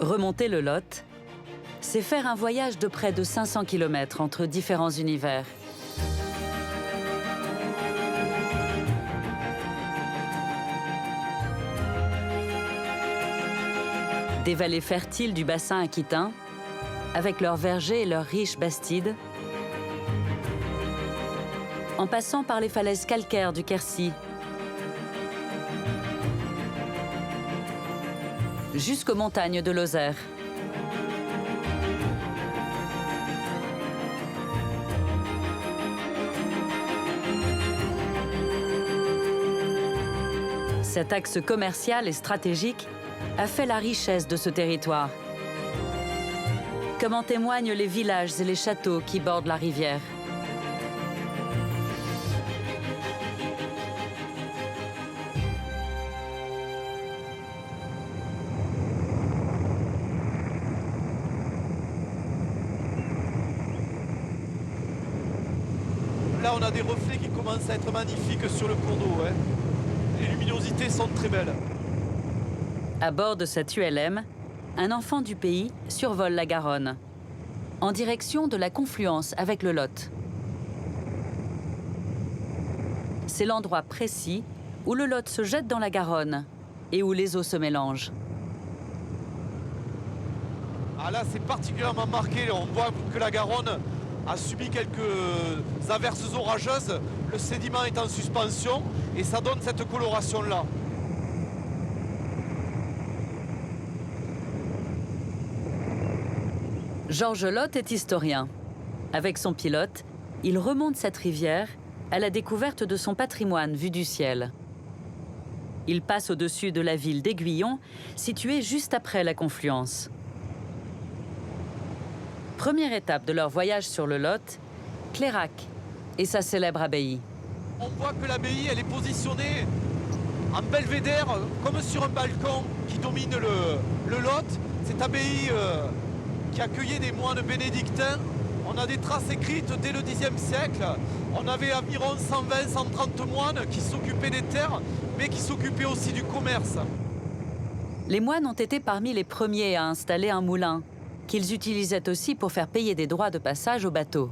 Remonter le Lot, c'est faire un voyage de près de 500 km entre différents univers. Des vallées fertiles du bassin aquitain, avec leurs vergers et leurs riches bastides, en passant par les falaises calcaires du Quercy, jusqu'aux montagnes de Lozère. Cet axe commercial et stratégique a fait la richesse de ce territoire, comme en témoignent les villages et les châteaux qui bordent la rivière. Là, on a des reflets qui commencent à être magnifiques sur le cours d'eau. Les luminosités sont très belles. À bord de cette ULM, un enfant du pays survole la Garonne, en direction de la confluence avec le Lot. C'est l'endroit précis où le Lot se jette dans la Garonne et où les eaux se mélangent. Ah là, c'est particulièrement marqué. On voit que la Garonne a subi quelques averses orageuses. Le sédiment est en suspension et ça donne cette coloration-là. Georges Lot est historien. Avec son pilote, il remonte cette rivière à la découverte de son patrimoine vu du ciel. Il passe au-dessus de la ville d'Aiguillon, située juste après la confluence. Première étape de leur voyage sur le Lot, Clairac et sa célèbre abbaye. On voit que l'abbaye, elle est positionnée en belvédère, comme sur un balcon qui domine le Lot. Cette abbaye qui accueillait des moines bénédictins. On a des traces écrites dès le Xe siècle. On avait environ 120-130 moines qui s'occupaient des terres, mais qui s'occupaient aussi du commerce. Les moines ont été parmi les premiers à installer un moulin, qu'ils utilisaient aussi pour faire payer des droits de passage aux bateaux.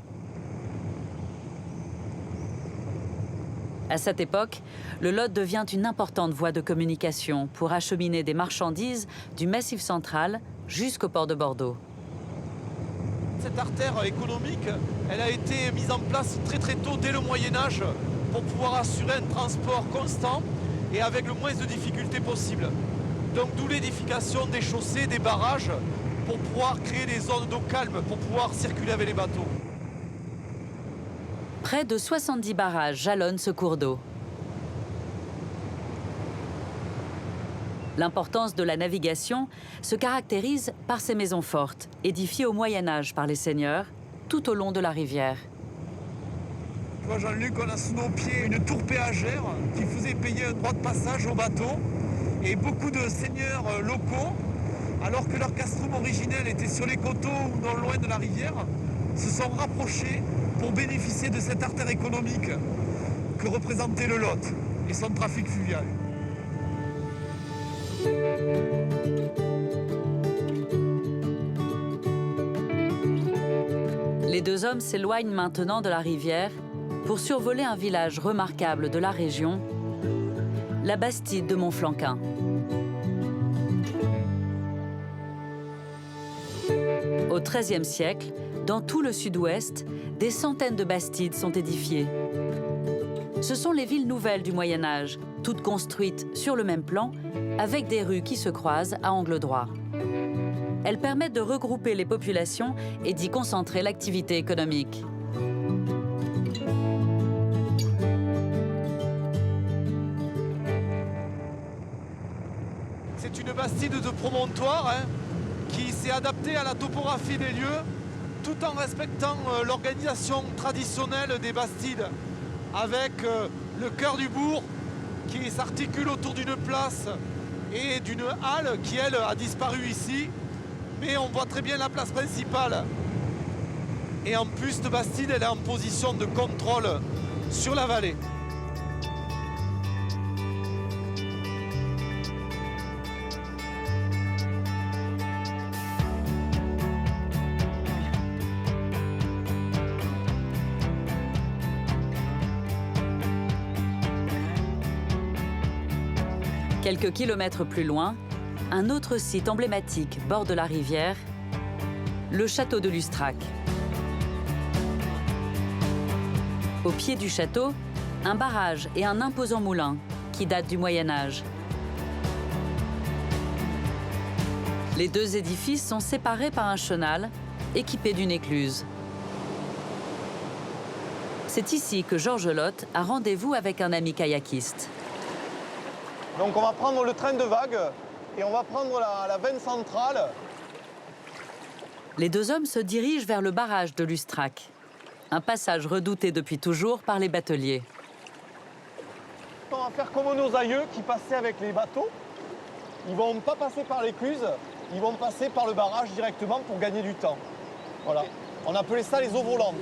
À cette époque, le Lot devient une importante voie de communication pour acheminer des marchandises du Massif central jusqu'au port de Bordeaux. Cette artère économique, elle a été mise en place très tôt, dès le Moyen-Âge, pour pouvoir assurer un transport constant et avec le moins de difficultés possible. Donc d'où l'édification des chaussées, des barrages, pour pouvoir créer des zones d'eau calme, pour pouvoir circuler avec les bateaux. Près de 70 barrages jalonnent ce cours d'eau. L'importance de la navigation se caractérise par ces maisons fortes, édifiées au Moyen-Âge par les seigneurs, tout au long de la rivière. Tu vois, Jean-Luc, on a sous nos pieds une tour péagère qui faisait payer un droit de passage aux bateaux. Et beaucoup de seigneurs locaux, alors que leur castrum originel était sur les coteaux ou non loin de la rivière, se sont rapprochés pour bénéficier de cette artère économique que représentait le Lot et son trafic fluvial. Les deux hommes s'éloignent maintenant de la rivière pour survoler un village remarquable de la région, la Bastide de Montflanquin. Au XIIIe siècle, dans tout le sud-ouest, des centaines de bastides sont édifiées. Ce sont les villes nouvelles du Moyen-Âge, toutes construites sur le même plan, avec des rues qui se croisent à angle droit. Elles permettent de regrouper les populations et d'y concentrer l'activité économique. C'est une bastide de promontoire qui s'est adaptée à la topographie des lieux, tout en respectant l'organisation traditionnelle des bastides, avec le cœur du bourg qui s'articule autour d'une place et d'une halle qui, elle, a disparu ici. Mais on voit très bien la place principale. Et en plus, cette bastide, elle est en position de contrôle sur la vallée. Quelques kilomètres plus loin, un autre site emblématique borde la rivière, le château de Lustrac. Au pied du château, un barrage et un imposant moulin qui datent du Moyen Âge. Les deux édifices sont séparés par un chenal équipé d'une écluse. C'est ici que Georges Lotte a rendez-vous avec un ami kayakiste. Donc on va prendre le train de vague et on va prendre la veine centrale. Les deux hommes se dirigent vers le barrage de Lustrac, un passage redouté depuis toujours par les bateliers. On va faire comme nos aïeux qui passaient avec les bateaux. Ils ne vont pas passer par l'écluse, ils vont passer par le barrage directement pour gagner du temps. Voilà. On appelait ça les eaux volantes.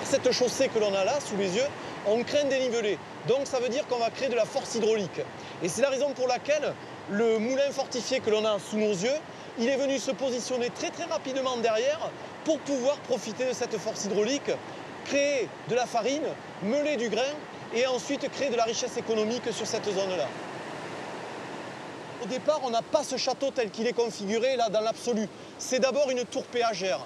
Cette chaussée que l'on a là, sous les yeux, on crée un dénivelé. Donc ça veut dire qu'on va créer de la force hydraulique. Et c'est la raison pour laquelle le moulin fortifié que l'on a sous nos yeux, il est venu se positionner très rapidement derrière pour pouvoir profiter de cette force hydraulique, créer de la farine, meuler du grain et ensuite créer de la richesse économique sur cette zone-là. Au départ, on n'a pas ce château tel qu'il est configuré là dans l'absolu. C'est d'abord une tour péagère.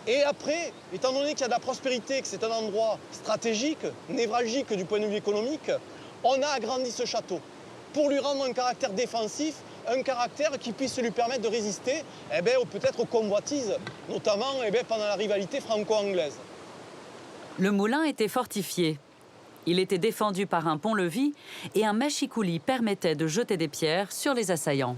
Et après, étant donné qu'il y a de la prospérité, que c'est un endroit stratégique, névralgique du point de vue économique, on a agrandi ce château pour lui rendre un caractère défensif, un caractère qui puisse lui permettre de résister peut-être aux convoitises, notamment pendant la rivalité franco-anglaise. Le moulin était fortifié. Il était défendu par un pont-levis et un mâchicoulis permettait de jeter des pierres sur les assaillants.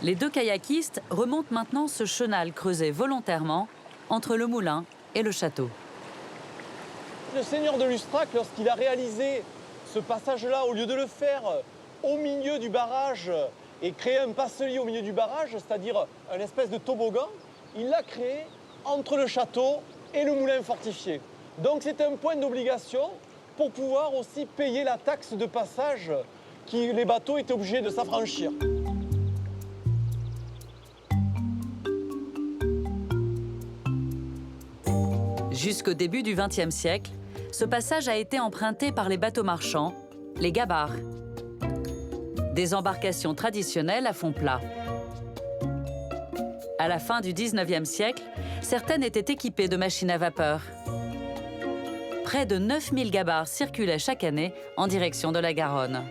Les deux kayakistes remontent maintenant ce chenal creusé volontairement entre le moulin et le château. Le seigneur de Lustrac, lorsqu'il a réalisé ce passage-là, au lieu de le faire au milieu du barrage et créer un passelier au milieu du barrage, c'est-à-dire une espèce de toboggan, il l'a créé entre le château et le moulin fortifié. Donc c'est un point d'obligation pour pouvoir aussi payer la taxe de passage que les bateaux étaient obligés de s'affranchir. Jusqu'au début du XXe siècle, ce passage a été emprunté par les bateaux marchands, les gabarres. Des embarcations traditionnelles à fond plat. À la fin du XIXe siècle, certaines étaient équipées de machines à vapeur. Près de 9000 gabarres circulaient chaque année en direction de la Garonne.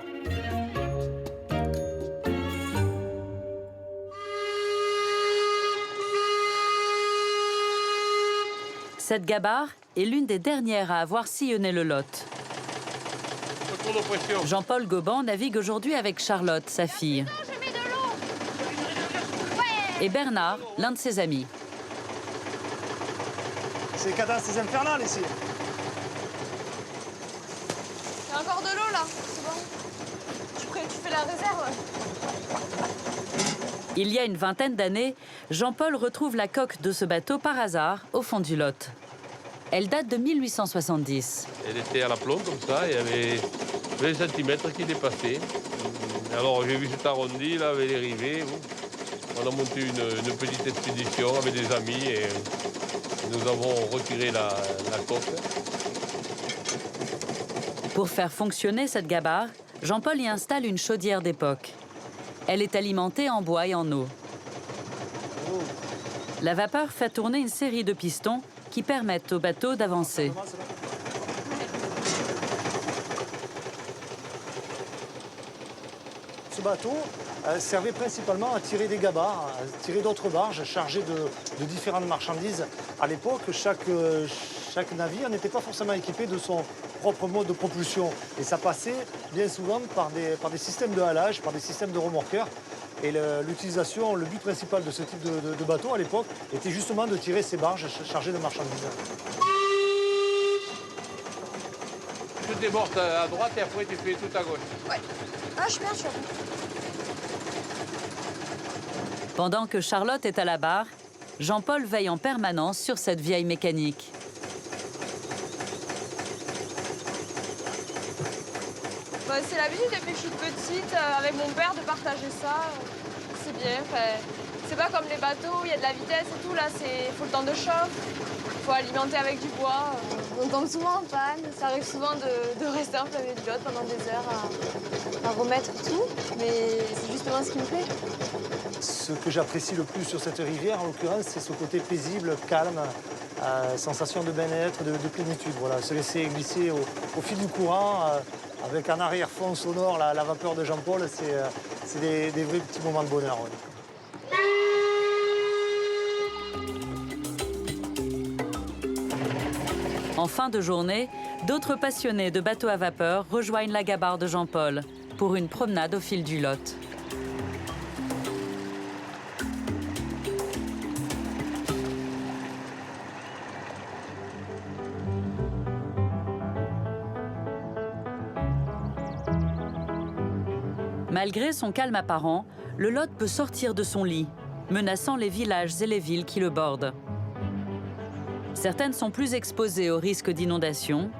Cette gabarre est l'une des dernières à avoir sillonné le Lot. Jean-Paul Gauban navigue aujourd'hui avec Charlotte, sa fille, et Bernard, l'un de ses amis. C'est le cadastre infernal ici. Il y a encore de l'eau là, c'est bon. Tu fais la réserve. Il y a une vingtaine d'années, Jean-Paul retrouve la coque de ce bateau par hasard au fond du Lot. Elle date de 1870. Elle était à la plomb comme ça, il y avait 20 cm qui dépassaient. Alors j'ai vu cet arrondi là avec les rivets. On a monté une petite expédition avec des amis et nous avons retiré la coque. Pour faire fonctionner cette gabarre, Jean-Paul y installe une chaudière d'époque. Elle est alimentée en bois et en eau. La vapeur fait tourner une série de pistons qui permettent au bateau d'avancer. Ce bateau servait principalement à tirer des gabarres, à tirer d'autres barges chargées de différentes marchandises. À l'époque, chaque navire n'était pas forcément équipé de son propre mode de propulsion. Et ça passait bien souvent par des systèmes de halage, par des systèmes de remorqueurs. Et l'utilisation, le but principal de ce type de bateau à l'époque était justement de tirer ces barges chargées de marchandises. Tu débordes à droite et après tu fais tout à gauche. Ouais. Ah, je suis bien sûre. Pendant que Charlotte est à la barre, Jean-Paul veille en permanence sur cette vieille mécanique. Bah, c'est l'habitude depuis que je suis petite, avec mon père, de partager ça. C'est bien. C'est pas comme les bateaux, il y a de la vitesse et tout. Là, il faut le temps de chauffe. Il faut alimenter avec du bois. On tombe souvent en panne. Ça arrive souvent de rester en plein milieu du lot pendant des heures à remettre tout. Mais c'est justement ce qui me plaît. Ce que j'apprécie le plus sur cette rivière, en l'occurrence, c'est ce côté paisible, calme, sensation de bien-être, de plénitude. Voilà, se laisser glisser au fil du courant, avec en arrière-fond sonore la vapeur de Jean-Paul, c'est des vrais petits moments de bonheur. Ouais. En fin de journée, d'autres passionnés de bateaux à vapeur rejoignent la gabarre de Jean-Paul pour une promenade au fil du Lot. Malgré son calme apparent, le Lot peut sortir de son lit, menaçant les villages et les villes qui le bordent. Certaines sont plus exposées au risque d'inondation.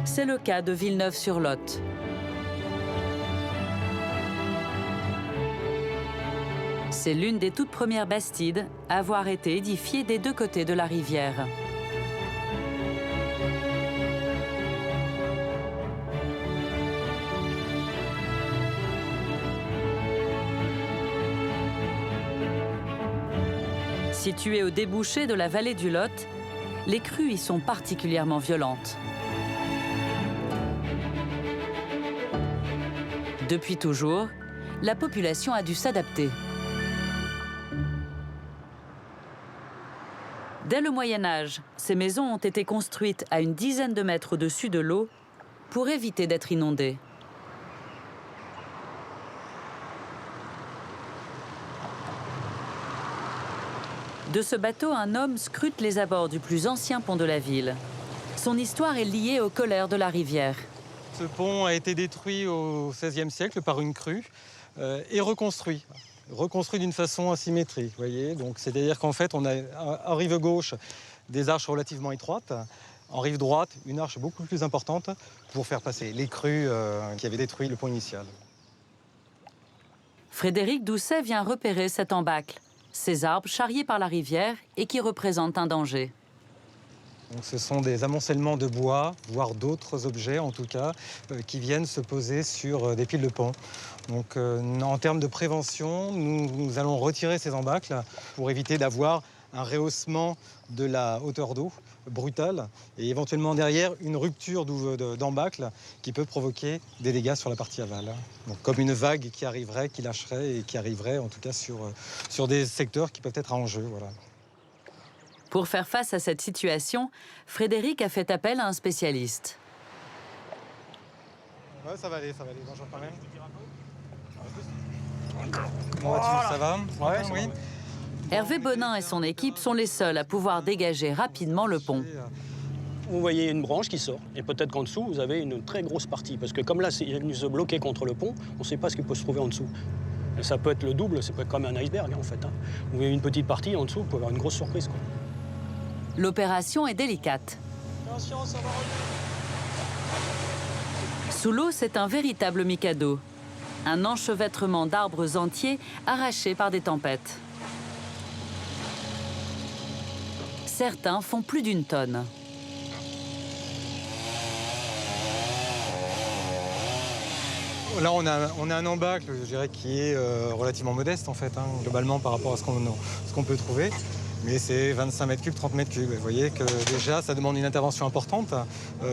C'est le cas de Villeneuve-sur-Lot. C'est l'une des toutes premières bastides à avoir été édifiée des deux côtés de la rivière. Située au débouché de la vallée du Lot, les crues y sont particulièrement violentes. Depuis toujours, la population a dû s'adapter. Dès le Moyen Âge, ces maisons ont été construites à une dizaine de mètres au-dessus de l'eau pour éviter d'être inondées. De ce bateau, un homme scrute les abords du plus ancien pont de la ville. Son histoire est liée aux colères de la rivière. Ce pont a été détruit au XVIe siècle par une crue et reconstruit d'une façon asymétrique. Voyez, donc c'est-à-dire qu'en fait, on a en rive gauche des arches relativement étroites, en rive droite une arche beaucoup plus importante pour faire passer les crues qui avaient détruit le pont initial. Frédéric Doucet vient repérer cet embâcle, ces arbres charriés par la rivière et qui représentent un danger. Donc, ce sont des amoncellements de bois, voire d'autres objets en tout cas, qui viennent se poser sur des piles de pont. Donc en termes de prévention, nous allons retirer ces embâcles pour éviter d'avoir un rehaussement de la hauteur d'eau brutale et éventuellement derrière une rupture d'embâcle qui peut provoquer des dégâts sur la partie aval. Donc comme une vague qui arriverait, qui lâcherait et qui arriverait en tout cas sur des secteurs qui peuvent être à enjeu. Voilà. Pour faire face à cette situation, Frédéric a fait appel à un spécialiste. Ouais, ça va aller, bonjour quand même. Comment vas-tu, ça va? Ouais, oui. Hervé Bonin et son équipe sont les seuls à pouvoir dégager rapidement le pont. Vous voyez une branche qui sort, et peut-être qu'en dessous, vous avez une très grosse partie. Parce que comme là, il est venu se bloquer contre le pont, on ne sait pas ce qui peut se trouver en dessous. Et ça peut être le double, ça peut être comme un iceberg, en fait. Vous voyez une petite partie, en dessous, vous pouvez avoir une grosse surprise, quoi. L'opération est délicate. Attention, ça va revenir. Sous l'eau, c'est un véritable mikado. Un enchevêtrement d'arbres entiers arrachés par des tempêtes. Certains font plus d'une tonne. Là, on a un embâcle, je dirais, qui est relativement modeste, en fait, globalement, par rapport à ce qu'on peut trouver. Mais c'est 25 mètres cubes, 30 mètres cubes. Vous voyez que déjà, ça demande une intervention importante,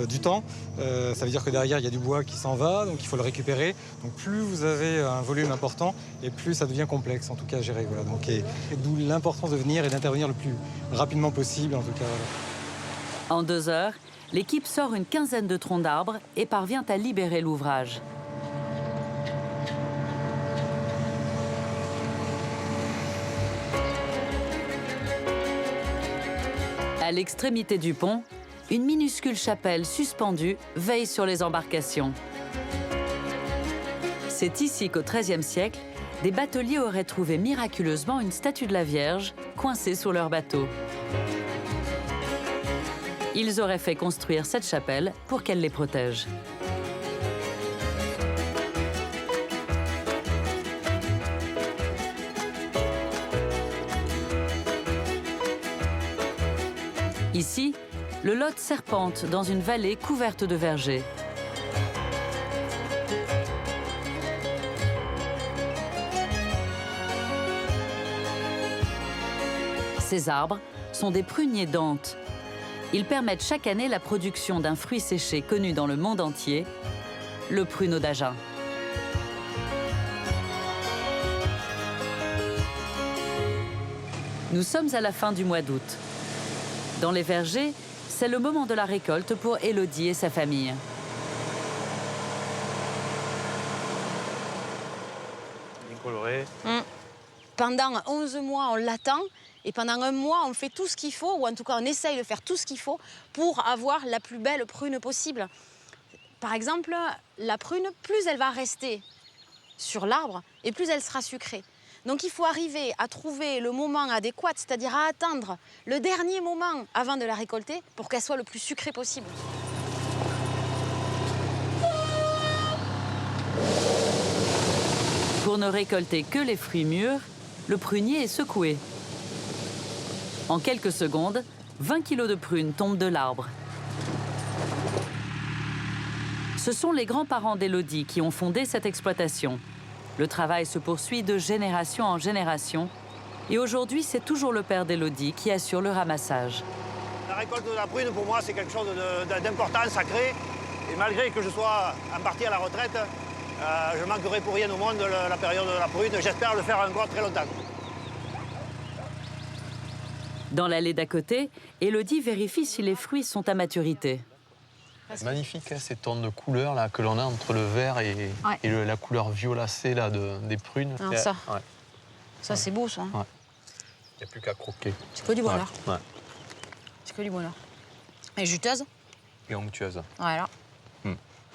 du temps. Ça veut dire que derrière, il y a du bois qui s'en va, donc il faut le récupérer. Donc plus vous avez un volume important, et plus ça devient complexe, en tout cas, à gérer. Voilà. Donc, et d'où l'importance de venir et d'intervenir le plus rapidement possible, en tout cas. Voilà. En 2 heures, l'équipe sort une quinzaine de troncs d'arbres et parvient à libérer l'ouvrage. À l'extrémité du pont, une minuscule chapelle suspendue veille sur les embarcations. C'est ici qu'au XIIIe siècle, des bateliers auraient trouvé miraculeusement une statue de la Vierge coincée sur leur bateau. Ils auraient fait construire cette chapelle pour qu'elle les protège. Ici, le Lot serpente dans une vallée couverte de vergers. Ces arbres sont des pruniers d'Antes. Ils permettent chaque année la production d'un fruit séché connu dans le monde entier, le pruneau d'Agen. Nous sommes à la fin du mois d'août. Dans les vergers, c'est le moment de la récolte pour Élodie et sa famille. Bien coloré. Pendant 11 mois, on l'attend. Et pendant un mois, on fait tout ce qu'il faut, ou en tout cas, on essaye de faire tout ce qu'il faut pour avoir la plus belle prune possible. Par exemple, la prune, plus elle va rester sur l'arbre, et plus elle sera sucrée. Donc il faut arriver à trouver le moment adéquat, c'est-à-dire à attendre le dernier moment avant de la récolter pour qu'elle soit le plus sucrée possible. Pour ne récolter que les fruits mûrs, le prunier est secoué. En quelques secondes, 20 kilos de prunes tombent de l'arbre. Ce sont les grands-parents d'Élodie qui ont fondé cette exploitation. Le travail se poursuit de génération en génération. Et aujourd'hui, c'est toujours le père d'Élodie qui assure le ramassage. La récolte de la prune, pour moi, c'est quelque chose d'important, sacré. Et malgré que je sois en partie à la retraite, je manquerai pour rien au monde la période de la prune. J'espère le faire encore très longtemps. Dans l'allée d'à côté, Élodie vérifie si les fruits sont à maturité. C'est magnifique, hein, ces tons de couleurs là, que l'on a entre le vert et la couleur violacée là, des prunes. Alors ça c'est beau ça. Il n'y a plus qu'à croquer. C'est que du bonheur. Ouais. C'est que du bonheur. Et juteuse. Et onctueuse. Voilà.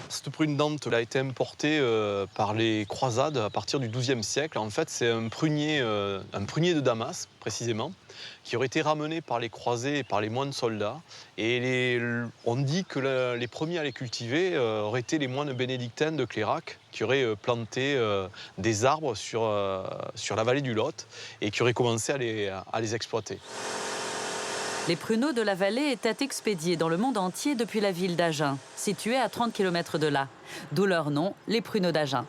Cette prune d'Antes a été importée par les croisades à partir du XIIe siècle. En fait, c'est un prunier de Damas, précisément, qui aurait été ramené par les croisés et par les moines soldats. Et on dit que les premiers à les cultiver auraient été les moines bénédictins de Clérac, qui auraient planté des arbres sur la vallée du Lot et qui auraient commencé à les exploiter. Les pruneaux de la vallée étaient expédiés dans le monde entier depuis la ville d'Agen, située à 30 km de là. D'où leur nom, les pruneaux d'Agen.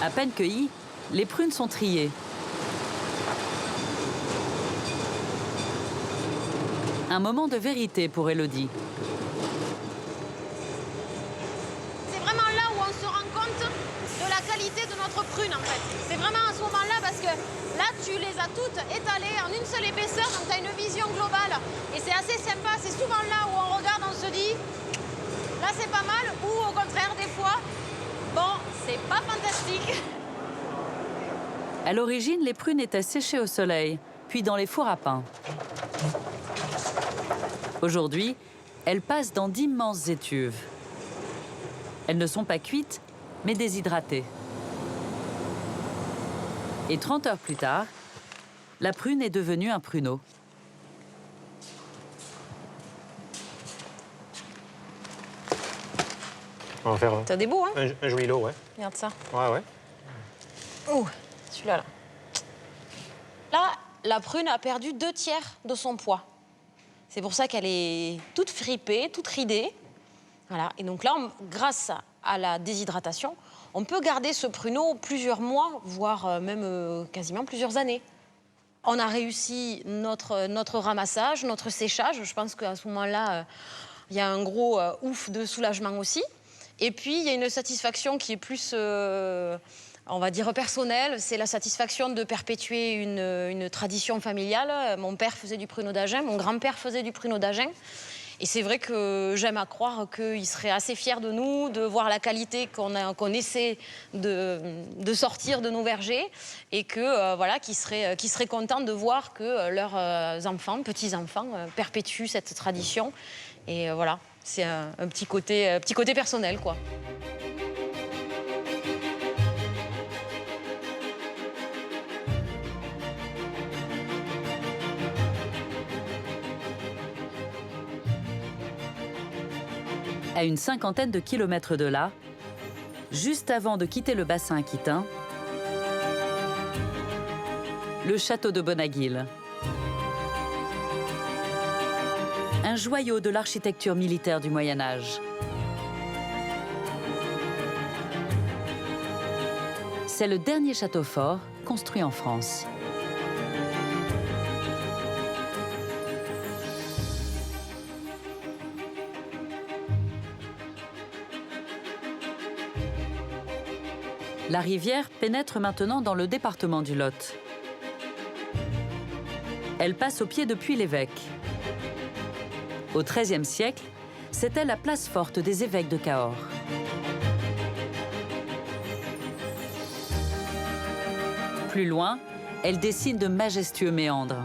À peine cueillies, les prunes sont triées. Un moment de vérité pour Élodie. C'est vraiment là où on se rend compte de la qualité de notre prune en fait. C'est vraiment à ce moment-là parce que là tu les as toutes étalées en une seule épaisseur, donc tu as une vision globale. Et c'est assez sympa, c'est souvent là où on regarde, on se dit là c'est pas mal, ou au contraire des fois, bon c'est pas fantastique. À l'origine, les prunes étaient séchées au soleil, puis dans les fours à pain. Aujourd'hui, elles passent dans d'immenses étuves. Elles ne sont pas cuites, mais déshydratées. Et 30 heures plus tard, la prune est devenue un pruneau. On va faire T'as des beaux, hein? un joli lot, ouais. Regarde ça. Ouais. Oh, celui-là, là. Là, la prune a perdu 2/3 de son poids. C'est pour ça qu'elle est toute fripée, toute ridée. Voilà. Et donc là, grâce à la déshydratation, on peut garder ce pruneau plusieurs mois, voire même quasiment plusieurs années. On a réussi notre ramassage, notre séchage. Je pense qu'à ce moment-là, il y a un gros ouf de soulagement aussi. Et puis, il y a une satisfaction qui est plus, on va dire, personnelle. C'est la satisfaction de perpétuer une tradition familiale. Mon père faisait du pruneau d'Agen, mon grand-père faisait du pruneau d'Agen. Et c'est vrai que j'aime à croire qu'il serait assez fier de nous, de voir la qualité qu'on essaie de sortir de nos vergers et que voilà, qu'ils seraient contents de voir que leurs enfants, petits-enfants, perpétuent cette tradition. Et voilà, C'est un petit côté personnel, quoi. À une cinquantaine de kilomètres de là, juste avant de quitter le bassin aquitain, le château de Bonaguil. Un joyau de l'architecture militaire du Moyen-Âge. C'est le dernier château fort construit en France. La rivière pénètre maintenant dans le département du Lot. Elle passe au pied de Puy-l'Évêque. Au XIIIe siècle, c'était la place forte des évêques de Cahors. Plus loin, elle dessine de majestueux méandres.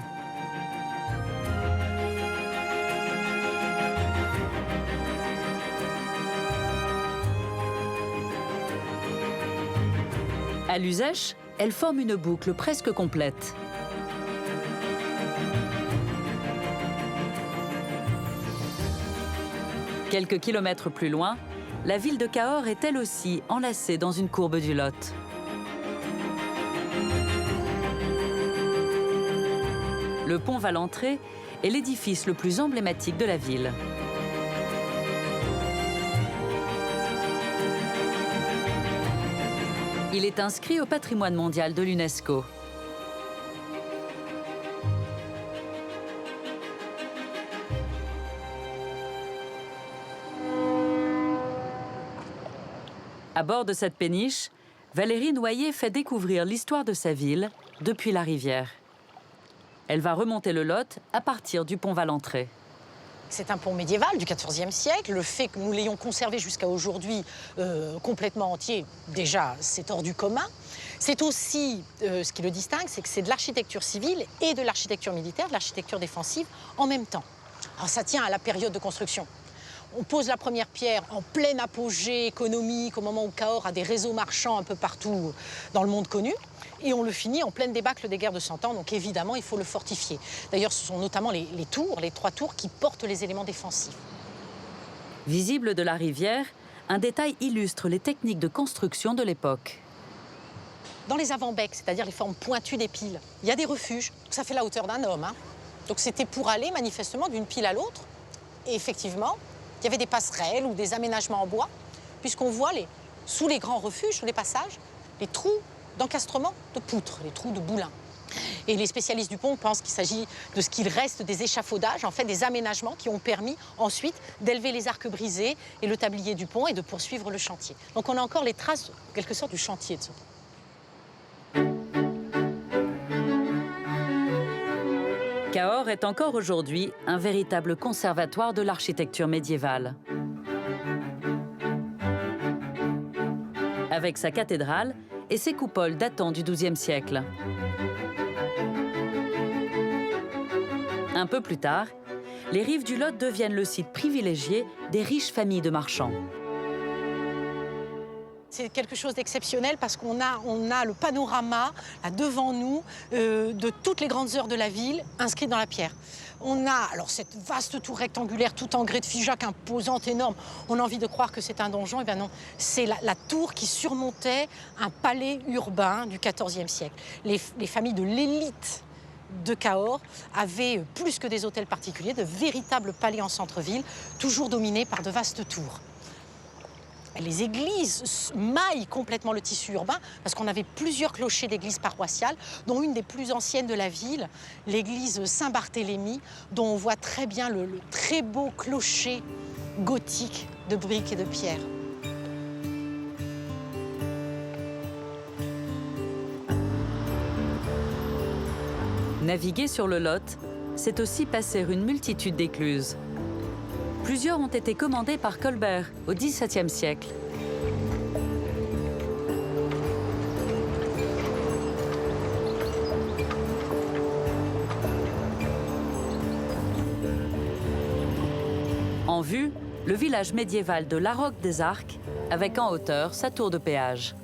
À l'Uzèche, elle forme une boucle presque complète. Quelques kilomètres plus loin, la ville de Cahors est elle aussi enlacée dans une courbe du Lot. Le pont Valentré est l'édifice le plus emblématique de la ville. Il est inscrit au patrimoine mondial de l'UNESCO. À bord de cette péniche, Valérie Noyer fait découvrir l'histoire de sa ville depuis la rivière. Elle va remonter le Lot à partir du pont Valentré. C'est un pont médiéval du XIVe siècle. Le fait que nous l'ayons conservé jusqu'à aujourd'hui complètement entier, déjà, c'est hors du commun. C'est aussi, ce qui le distingue, c'est que c'est de l'architecture civile et de l'architecture militaire, de l'architecture défensive en même temps. Alors ça tient à la période de construction. On pose la première pierre en plein apogée économique, au moment où Cahors a des réseaux marchands un peu partout dans le monde connu. Et on le finit en pleine débâcle des guerres de 100 ans, donc évidemment, il faut le fortifier. D'ailleurs, ce sont notamment les tours, les 3 tours, qui portent les éléments défensifs. Visible de la rivière, un détail illustre les techniques de construction de l'époque. Dans les avant-becs, c'est-à-dire les formes pointues des piles, il y a des refuges. Ça fait la hauteur d'un homme. Donc c'était pour aller manifestement d'une pile à l'autre. Et effectivement, il y avait des passerelles ou des aménagements en bois, puisqu'on voit sous les grands refuges, sous les passages, les trous d'encastrement de poutres, les trous de boulins. Et les spécialistes du pont pensent qu'il s'agit de ce qu'il reste des échafaudages, en fait des aménagements qui ont permis ensuite d'élever les arcs brisés et le tablier du pont et de poursuivre le chantier. Donc on a encore les traces, en quelque sorte, du chantier de ce pont. Cahors est encore aujourd'hui un véritable conservatoire de l'architecture médiévale. Avec sa cathédrale et ses coupoles datant du XIIe siècle. Un peu plus tard, les rives du Lot deviennent le site privilégié des riches familles de marchands. C'est quelque chose d'exceptionnel parce qu'on a le panorama là, devant nous de toutes les grandes heures de la ville inscrites dans la pierre. On a alors cette vaste tour rectangulaire tout en grès de Figeac, imposante, énorme. On a envie de croire que c'est un donjon. Eh bien non, c'est la tour qui surmontait un palais urbain du XIVe siècle. Les familles de l'élite de Cahors avaient plus que des hôtels particuliers, de véritables palais en centre-ville, toujours dominés par de vastes tours. Les églises maillent complètement le tissu urbain parce qu'on avait plusieurs clochers d'églises paroissiales, dont une des plus anciennes de la ville, l'église Saint-Barthélemy, dont on voit très bien le très beau clocher gothique de briques et de pierre. Naviguer sur le Lot, c'est aussi passer une multitude d'écluses. Plusieurs ont été commandées par Colbert au XVIIe siècle. En vue, le village médiéval de Laroque-des-Arcs, avec en hauteur sa tour de péage.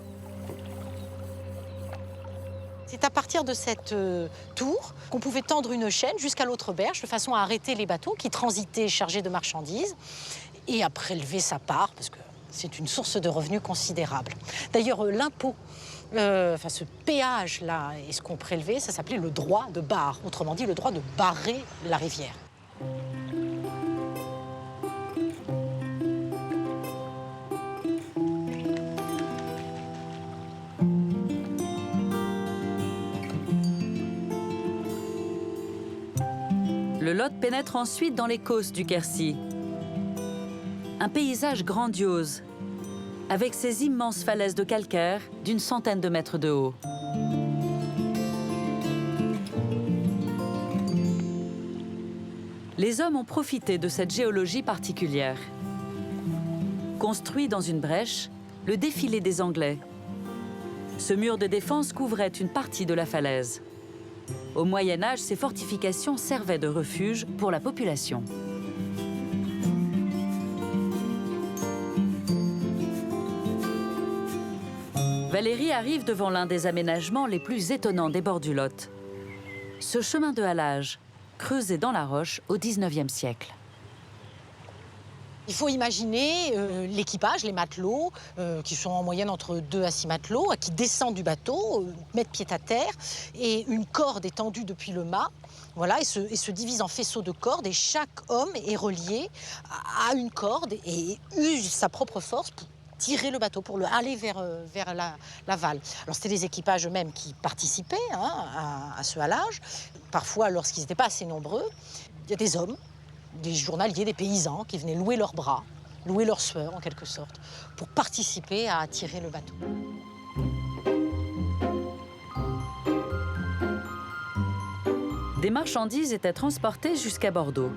C'est à partir de cette tour qu'on pouvait tendre une chaîne jusqu'à l'autre berge, de façon à arrêter les bateaux qui transitaient chargés de marchandises et à prélever sa part, parce que c'est une source de revenus considérable. D'ailleurs, l'impôt, ce péage-là, et ce qu'on prélevait, ça s'appelait le droit de barre, autrement dit le droit de barrer la rivière. Le Lot pénètre ensuite dans les causses du Quercy. Un paysage grandiose, avec ses immenses falaises de calcaire d'une centaine de mètres de haut. Les hommes ont profité de cette géologie particulière. Construit dans une brèche, le défilé des Anglais. Ce mur de défense couvrait une partie de la falaise. Au Moyen Âge, ces fortifications servaient de refuge pour la population. Valérie arrive devant l'un des aménagements les plus étonnants des bords du Lot. Ce chemin de halage, creusé dans la roche au XIXe siècle. Il faut imaginer l'équipage, les matelots, qui sont en moyenne entre 2 à 6 matelots, qui descendent du bateau, mettent pied à terre, et une corde est tendue depuis le mât, voilà, et se divise en faisceaux de cordes, et chaque homme est relié à une corde et use sa propre force pour tirer le bateau, pour le aller vers l'aval. Alors c'était les équipages eux-mêmes qui participaient à ce halage. Parfois, lorsqu'ils n'étaient pas assez nombreux, il y a des hommes, des journaliers, des paysans qui venaient louer leurs bras, louer leur sueur en quelque sorte, pour participer à tirer le bateau. Des marchandises étaient transportées jusqu'à Bordeaux.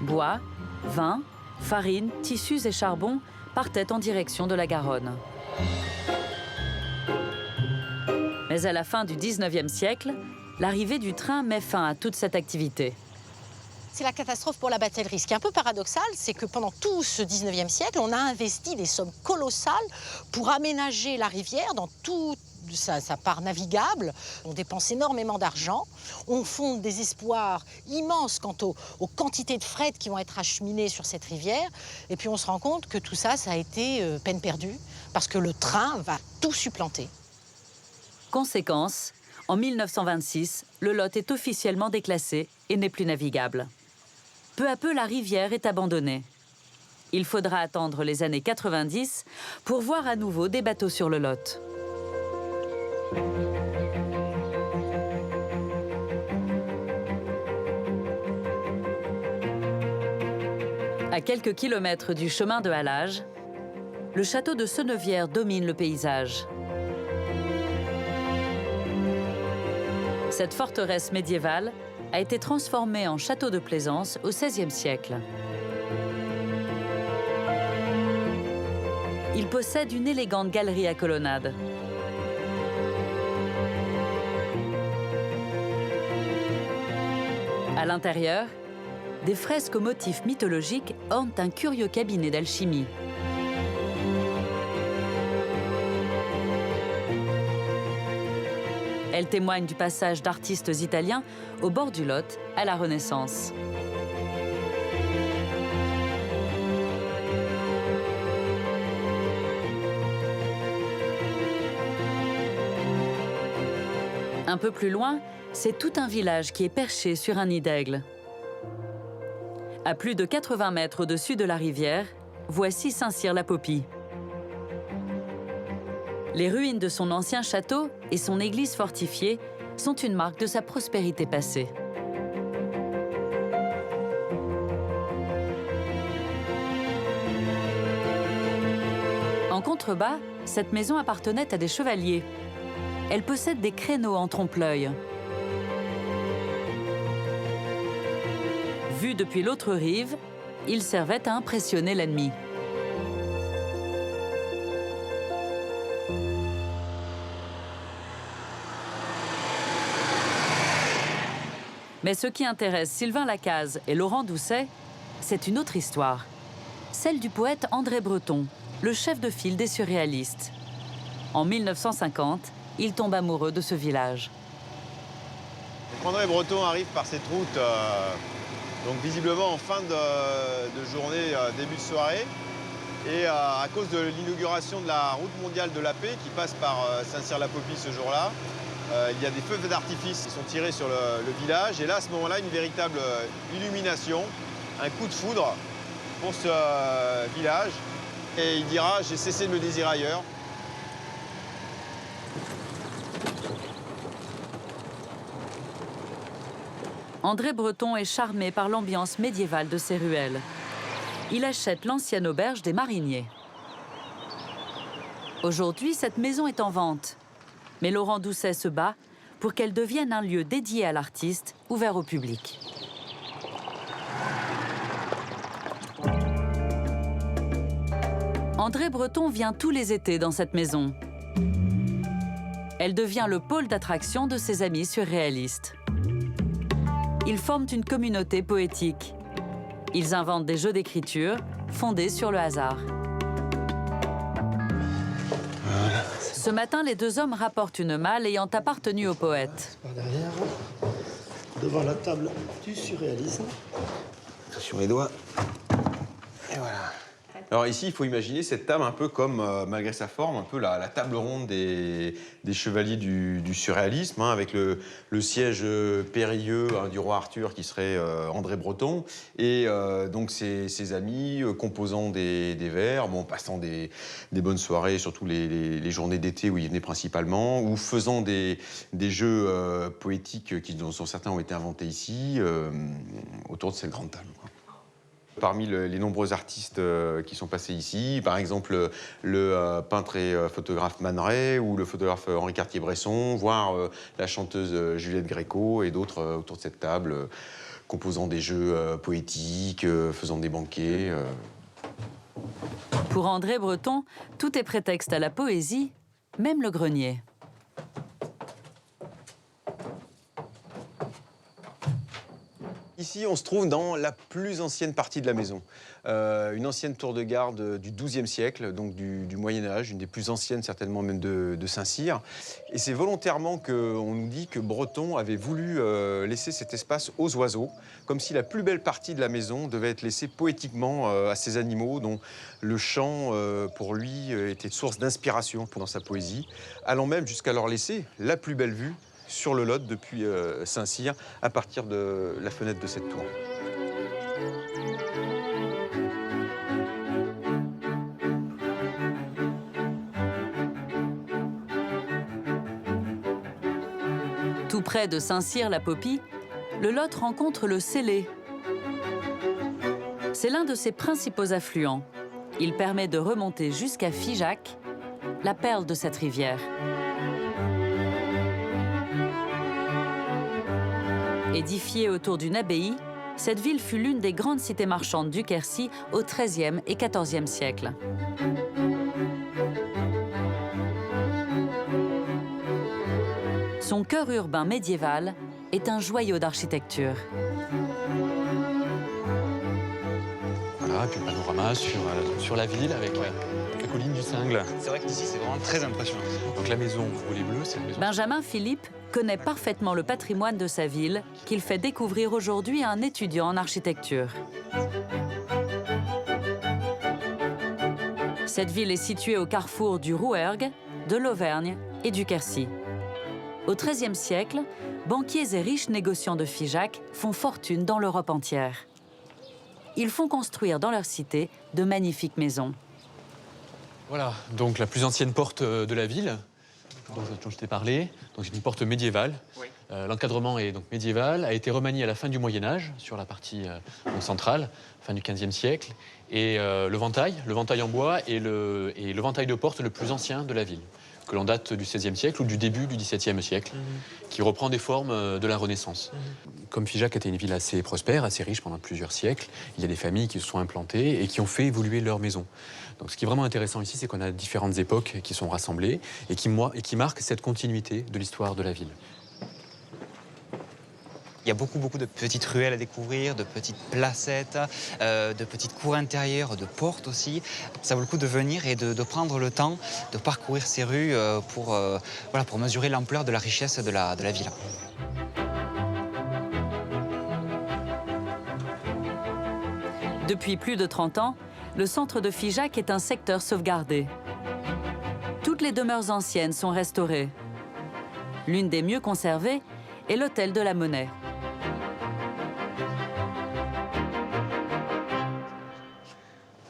Bois, vin, farine, tissus et charbon partaient en direction de la Garonne. Mais à la fin du XIXe siècle, l'arrivée du train met fin à toute cette activité. C'est la catastrophe pour la batellerie. Ce qui est un peu paradoxal, c'est que pendant tout ce 19e siècle, on a investi des sommes colossales pour aménager la rivière dans toute sa part navigable. On dépense énormément d'argent, on fonde des espoirs immenses quant aux quantités de fret qui vont être acheminées sur cette rivière. Et puis on se rend compte que tout ça, ça a été peine perdue, parce que le train va tout supplanter. Conséquence, en 1926, le Lot est officiellement déclassé et n'est plus navigable. Peu à peu, la rivière est abandonnée. Il faudra attendre les années 90 pour voir à nouveau des bateaux sur le Lot. À quelques kilomètres du chemin de halage, le château de Senevière domine le paysage. Cette forteresse médiévale a été transformée en château de plaisance au XVIe siècle. Il possède une élégante galerie à colonnades. À l'intérieur, des fresques aux motifs mythologiques ornent un curieux cabinet d'alchimie. Elle témoigne du passage d'artistes italiens au bord du Lot à la Renaissance. Un peu plus loin, c'est tout un village qui est perché sur un nid d'aigle. À plus de 80 mètres au-dessus de la rivière, voici Saint-Cyr-la-Popie. Les ruines de son ancien château et son église fortifiée sont une marque de sa prospérité passée. En contrebas, cette maison appartenait à des chevaliers. Elle possède des créneaux en trompe-l'œil. Vu depuis l'autre rive, ils servaient à impressionner l'ennemi. Mais ce qui intéresse Sylvain Lacaze et Laurent Doucet, c'est une autre histoire. celle du poète André Breton, le chef de file des surréalistes. En 1950, il tombe amoureux de ce village. André Breton arrive par cette route, donc visiblement en fin de journée, début de soirée. Et à cause de l'inauguration de la route mondiale de la paix qui passe par Saint-Cyr-la-Popie ce jour-là, il y a des feux d'artifice qui sont tirés sur le village. Et là, à ce moment-là, une véritable illumination, un coup de foudre pour ce village. Et il dira « J'ai cessé de me désirer ailleurs ». André Breton est charmé par l'ambiance médiévale de ces ruelles. Il achète l'ancienne auberge des Mariniers. Aujourd'hui, cette maison est en vente. Mais Laurent Doucet se bat pour qu'elle devienne un lieu dédié à l'artiste, ouvert au public. André Breton vient tous les étés dans cette maison. Elle devient le pôle d'attraction de ses amis surréalistes. Ils forment une communauté poétique. Ils inventent des jeux d'écriture fondés sur le hasard. Voilà. Ce matin, les deux hommes rapportent une malle ayant appartenu au poète. Par derrière, devant la table du surréalisme. Attention les doigts. Et voilà. Alors ici, il faut imaginer cette table un peu comme, malgré sa forme, un peu la table ronde des chevaliers du surréalisme, hein, avec le siège périlleux du roi Arthur qui serait André Breton, et donc ses amis composant des vers, bon, passant des bonnes soirées, surtout les journées d'été où ils venaient principalement, ou faisant des jeux poétiques dont certains ont été inventés ici, autour de cette grande table, quoi. Parmi les nombreux artistes qui sont passés ici, par exemple le peintre et photographe Man Ray ou le photographe Henri Cartier-Bresson, voire la chanteuse Juliette Gréco et d'autres autour de cette table, composant des jeux poétiques, faisant des banquets. Pour André Breton, tout est prétexte à la poésie, même le grenier. Ici, on se trouve dans la plus ancienne partie de la maison. Une ancienne tour de garde du XIIe siècle, donc du Moyen-Âge, une des plus anciennes certainement même de Saint-Cyr. Et c'est volontairement qu'on nous dit que Breton avait voulu laisser cet espace aux oiseaux, comme si la plus belle partie de la maison devait être laissée poétiquement à ces animaux, dont le chant, pour lui, était source d'inspiration dans sa poésie, allant même jusqu'à leur laisser la plus belle vue sur le Lot depuis Saint-Cyr, à partir de la fenêtre de cette tour. Tout près de Saint-Cyr-la-Popie, le Lot rencontre le Célé. C'est l'un de ses principaux affluents. Il permet de remonter jusqu'à Figeac, la perle de cette rivière. Édifiée autour d'une abbaye, cette ville fut l'une des grandes cités marchandes du Quercy au XIIIe et XIVe siècle. Son cœur urbain médiéval est un joyau d'architecture. Voilà, et puis le panorama sur la ville avec la colline du Cingle. C'est vrai qu'ici, c'est vraiment très impressionnant. Donc la maison Volet Bleu, c'est la maison... Benjamin Philippe connaît parfaitement le patrimoine de sa ville qu'il fait découvrir aujourd'hui à un étudiant en architecture. Cette ville est située au carrefour du Rouergue, de l'Auvergne et du Quercy. Au XIIIe siècle, banquiers et riches négociants de Figeac font fortune dans l'Europe entière. Ils font construire dans leur cité de magnifiques maisons. Voilà, donc la plus ancienne porte de la ville, dont je t'ai parlé. Donc c'est une porte médiévale. Oui. L'encadrement est donc médiéval, a été remanié à la fin du Moyen-Âge, sur la partie centrale, fin du XVe siècle. Et le ventail en bois est le ventail de porte le plus ancien de la ville, que l'on date du XVIe siècle ou du début du XVIIe siècle, qui reprend des formes de la Renaissance. Comme Figeac était une ville assez prospère, assez riche pendant plusieurs siècles, il y a des familles qui se sont implantées et qui ont fait évoluer leur maison. Donc ce qui est vraiment intéressant ici, c'est qu'on a différentes époques qui sont rassemblées et qui marquent cette continuité de l'histoire de la ville. Il y a beaucoup de petites ruelles à découvrir, de petites placettes, de petites cours intérieures, de portes aussi. Ça vaut le coup de venir et de prendre le temps de parcourir ces rues pour mesurer l'ampleur de la richesse de la ville. Depuis plus de 30 ans, le centre de Figeac est un secteur sauvegardé. Toutes les demeures anciennes sont restaurées. L'une des mieux conservées est l'hôtel de la Monnaie.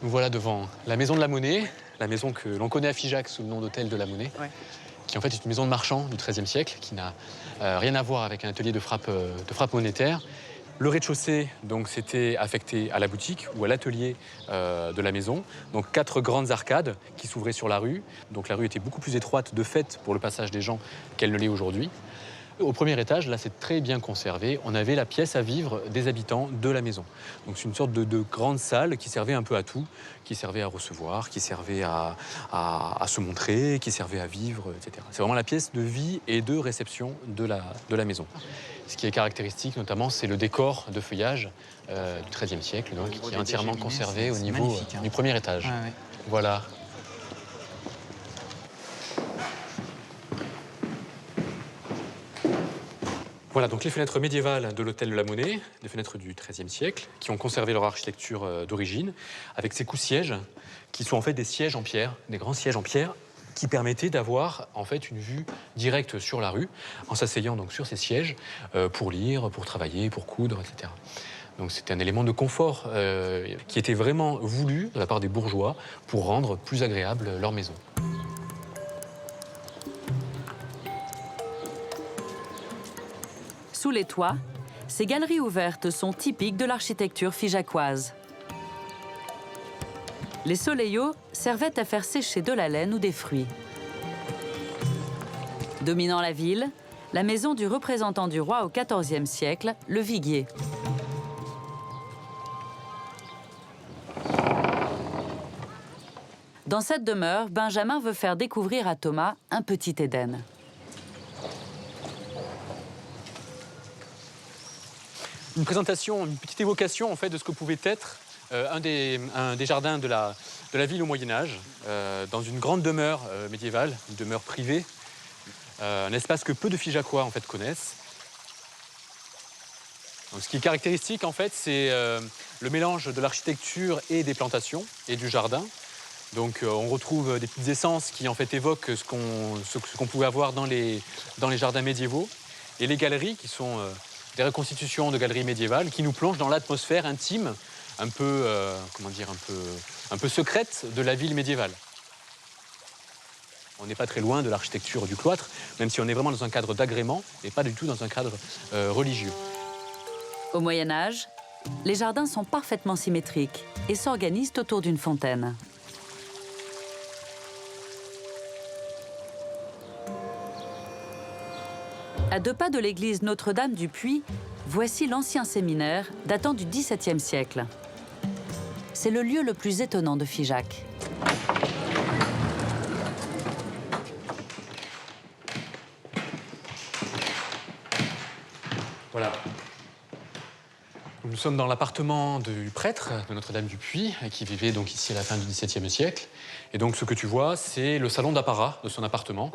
Nous voilà devant la maison de la Monnaie, la maison que l'on connaît à Figeac sous le nom d'hôtel de la Monnaie, qui en fait est une maison de marchand du XIIIe siècle, qui n'a rien à voir avec un atelier de frappe monétaire. Le rez-de-chaussée, donc, c'était affecté à la boutique ou à l'atelier de la maison. Donc 4 grandes arcades qui s'ouvraient sur la rue. Donc la rue était beaucoup plus étroite de fait pour le passage des gens qu'elle ne l'est aujourd'hui. Au premier étage, là, c'est très bien conservé. On avait la pièce à vivre des habitants de la maison. Donc c'est une sorte de grande salle qui servait un peu à tout, qui servait à recevoir, qui servait à se montrer, qui servait à vivre, etc. C'est vraiment la pièce de vie et de réception de la maison. Ce qui est caractéristique, notamment, c'est le décor de feuillage du XIIIe siècle, donc, qui est entièrement conservé au niveau du premier étage. Ouais. Voilà. Voilà, donc les fenêtres médiévales de l'hôtel de la Monnaie, des fenêtres du XIIIe siècle, qui ont conservé leur architecture d'origine, avec ces coups-sièges, qui sont en fait des sièges en pierre, des grands sièges en pierre, qui permettaient d'avoir en fait une vue directe sur la rue, en s'asseyant donc sur ces sièges pour lire, pour travailler, pour coudre, etc. Donc c'était un élément de confort qui était vraiment voulu de la part des bourgeois pour rendre plus agréable leur maison. Sous les toits, ces galeries ouvertes sont typiques de l'architecture figeacoise. Les soleillots servaient à faire sécher de la laine ou des fruits. Dominant la ville, la maison du représentant du roi au XIVe siècle, le viguier. Dans cette demeure, Benjamin veut faire découvrir à Thomas un petit Éden. Une présentation, une petite évocation en fait de ce que pouvait être un des jardins de la ville au Moyen-Âge, dans une grande demeure médiévale, une demeure privée, un espace que peu de Figeacois en fait connaissent. Donc, ce qui est caractéristique en fait, c'est le mélange de l'architecture et des plantations et du jardin. Donc on retrouve des petites essences qui en fait évoquent ce qu'on pouvait avoir dans les jardins médiévaux, et les galeries qui sont des reconstitutions de galeries médiévales qui nous plongent dans l'atmosphère intime, un peu secrète de la ville médiévale. On n'est pas très loin de l'architecture du cloître, même si on est vraiment dans un cadre d'agrément et pas du tout dans un cadre religieux. Au Moyen-Âge, les jardins sont parfaitement symétriques et s'organisent autour d'une fontaine. À 2 pas de l'église Notre-Dame du Puy, voici l'ancien séminaire datant du XVIIe siècle. C'est le lieu le plus étonnant de Figeac. Voilà. Nous sommes dans l'appartement du prêtre de Notre-Dame du Puy, qui vivait donc ici à la fin du XVIIe siècle. Et donc ce que tu vois, c'est le salon d'apparat de son appartement.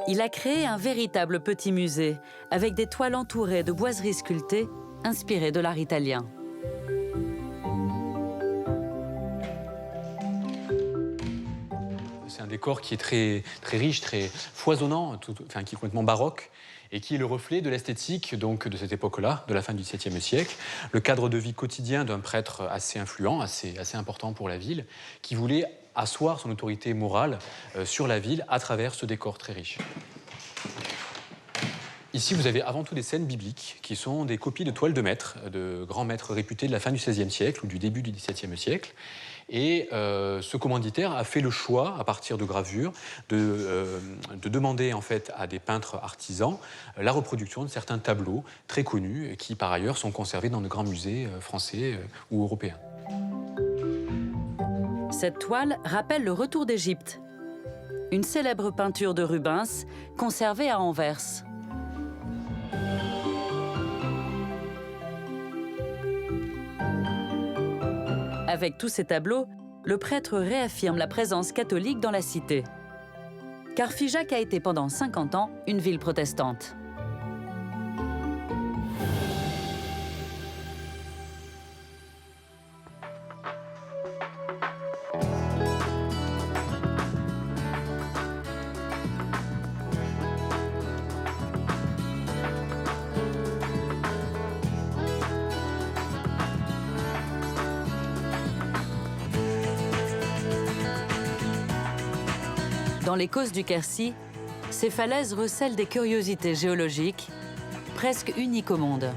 Il a créé un véritable petit musée, avec des toiles entourées de boiseries sculptées, inspirées de l'art italien. C'est un décor qui est très riche, très foisonnant, qui est complètement baroque, et qui est le reflet de l'esthétique donc de cette époque-là, de la fin du XVIIe siècle, le cadre de vie quotidien d'un prêtre assez influent, assez important pour la ville, qui voulait asseoir son autorité morale sur la ville à travers ce décor très riche. Ici, vous avez avant tout des scènes bibliques qui sont des copies de toiles de maîtres, de grands maîtres réputés de la fin du XVIe siècle ou du début du XVIIe siècle. Et ce commanditaire a fait le choix, à partir de gravures, de demander en fait à des peintres artisans la reproduction de certains tableaux très connus qui, par ailleurs, sont conservés dans de grands musées français ou européens. Cette toile rappelle le retour d'Égypte. une célèbre peinture de Rubens conservée à Anvers. Avec tous ces tableaux, le prêtre réaffirme la présence catholique dans la cité. Car Figeac a été pendant 50 ans une ville protestante. Dans les Causses du Quercy, ces falaises recèlent des curiosités géologiques, presque uniques au monde.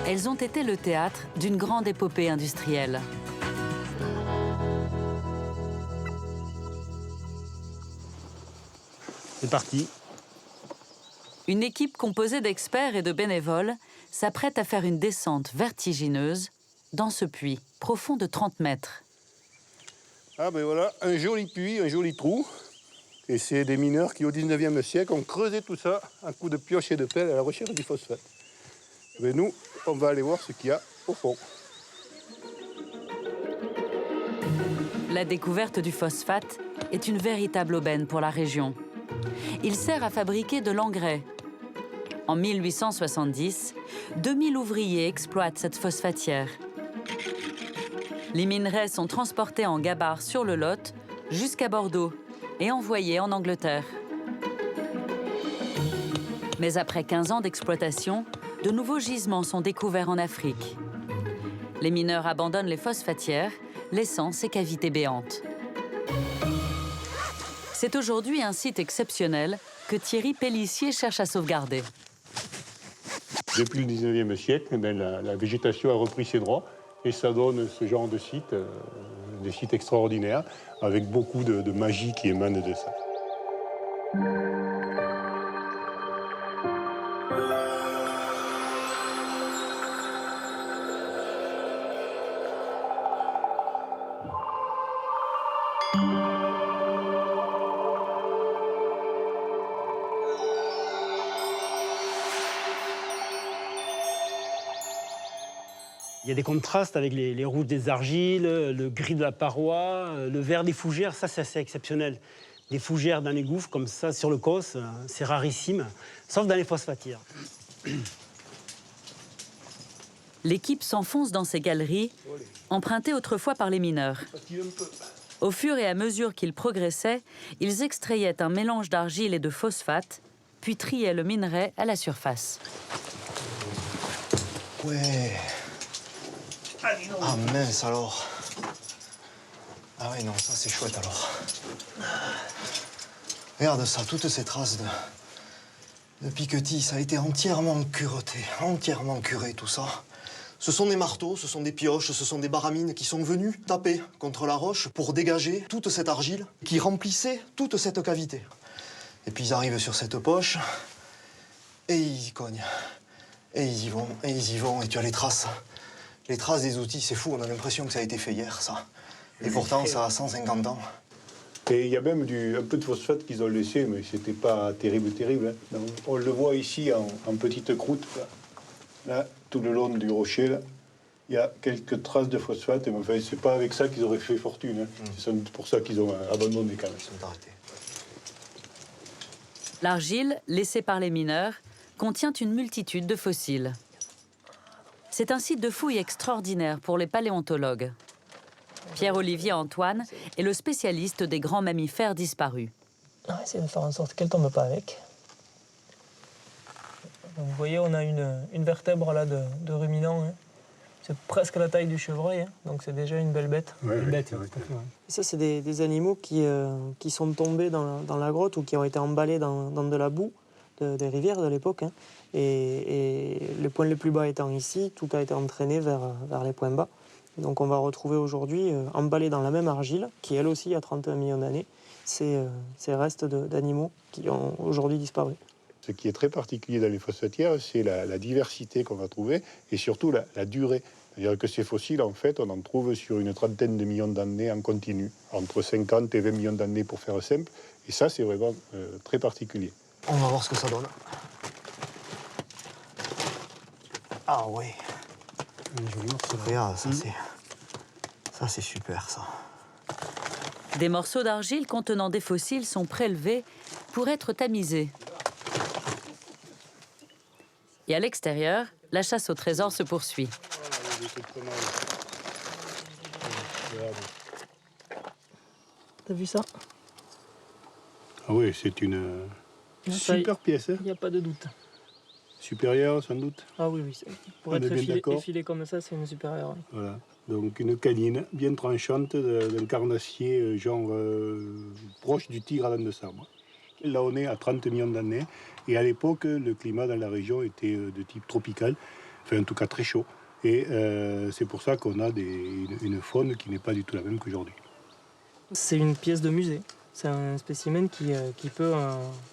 Elles ont été le théâtre d'une grande épopée industrielle. C'est parti. Une équipe composée d'experts et de bénévoles s'apprête à faire une descente vertigineuse dans ce puits, profond de 30 mètres. Ah ben voilà, un joli puits, un joli trou. Et c'est des mineurs qui, au 19e siècle, ont creusé tout ça à coups de pioche et de pelle à la recherche du phosphate. Et ben nous, on va aller voir ce qu'il y a au fond. La découverte du phosphate est une véritable aubaine pour la région. Il sert à fabriquer de l'engrais. En 1870, 2000 ouvriers exploitent cette phosphatière. Les minerais sont transportés en gabarre sur le Lot jusqu'à Bordeaux et envoyés en Angleterre. Mais après 15 ans d'exploitation, de nouveaux gisements sont découverts en Afrique. Les mineurs abandonnent les phosphatières, laissant ces cavités béantes. C'est aujourd'hui un site exceptionnel que Thierry Pellissier cherche à sauvegarder. Depuis le 19e siècle, la végétation a repris ses droits et ça donne ce genre de sites, des sites extraordinaires, avec beaucoup de magie qui émane de ça. Il y a des contrastes avec les rouges des argiles, le gris de la paroi, le vert des fougères, ça c'est assez exceptionnel. Des fougères dans les gouffres comme ça sur le Causse, c'est rarissime, sauf dans les phosphatières. L'équipe s'enfonce dans ces galeries, empruntées autrefois par les mineurs. Au fur et à mesure qu'ils progressaient, ils extrayaient un mélange d'argile et de phosphate, puis triaient le minerai à la surface. Ouais. Ah mince alors. Ah ouais non, ça c'est chouette alors. Regarde ça, toutes ces traces de piquetis, ça a été entièrement cureté, entièrement curé tout ça. Ce sont des marteaux, ce sont des pioches, ce sont des baramines qui sont venus taper contre la roche pour dégager toute cette argile qui remplissait toute cette cavité. Et puis ils arrivent sur cette poche et ils y cognent. Et ils y vont, et ils y vont, et tu as les traces. Les traces des outils, c'est fou, on a l'impression que ça a été fait hier, ça. Et pourtant, ça a 150 ans. Et il y a même un peu de phosphate qu'ils ont laissé, mais c'était pas terrible. Hein. On le voit ici en petite croûte, là, tout le long du rocher, là. Il y a quelques traces de phosphate, mais enfin, c'est pas avec ça qu'ils auraient fait fortune. Hein. C'est pour ça qu'ils ont abandonné quand même. Ils sont arrêtés. L'argile, laissée par les mineurs, contient une multitude de fossiles. C'est un site de fouilles extraordinaire pour les paléontologues. Pierre-Olivier Antoine est le spécialiste des grands mammifères disparus. On va essayer de faire en sorte qu'elle ne tombe pas avec. Donc, vous voyez, on a une vertèbre là de ruminant. Hein. C'est presque la taille du chevreuil, hein. Donc c'est déjà une belle bête. Ouais, une bête, ouais. Ça, c'est des animaux qui sont tombés dans la grotte ou qui ont été emballés dans de la boue des rivières de l'époque. Hein. Et les points les plus bas étant ici, tout a été entraîné vers les points bas. Donc on va retrouver aujourd'hui, emballés dans la même argile, qui elle aussi a 31 millions d'années, ces restes d'animaux qui ont aujourd'hui disparu. Ce qui est très particulier dans les phosphatières, c'est la diversité qu'on va trouver et surtout la durée. C'est-à-dire que ces fossiles, en fait, on en trouve sur une trentaine de millions d'années en continu, entre 50 et 20 millions d'années pour faire simple. Et ça, c'est vraiment très particulier. On va voir ce que ça donne. Ah oui. Regarde, ça c'est super, ça. Des morceaux d'argile contenant des fossiles sont prélevés pour être tamisés. Et à l'extérieur, la chasse au trésor se poursuit. T'as vu ça? Ah oui, c'est une super pièce. Il n'y a pas de doute. Supérieure, sans doute. Ah oui, oui. Pour On être est bien d'accord. effilé comme ça, c'est une supérieure. Voilà. Donc une canine bien tranchante d'un carnassier genre proche du tigre à dents de sabre. Là, on est à 30 millions d'années. Et à l'époque, le climat dans la région était de type tropical, enfin en tout cas très chaud. Et c'est pour ça qu'on a une faune qui n'est pas du tout la même qu'aujourd'hui. C'est une pièce de musée. C'est un spécimen qui peut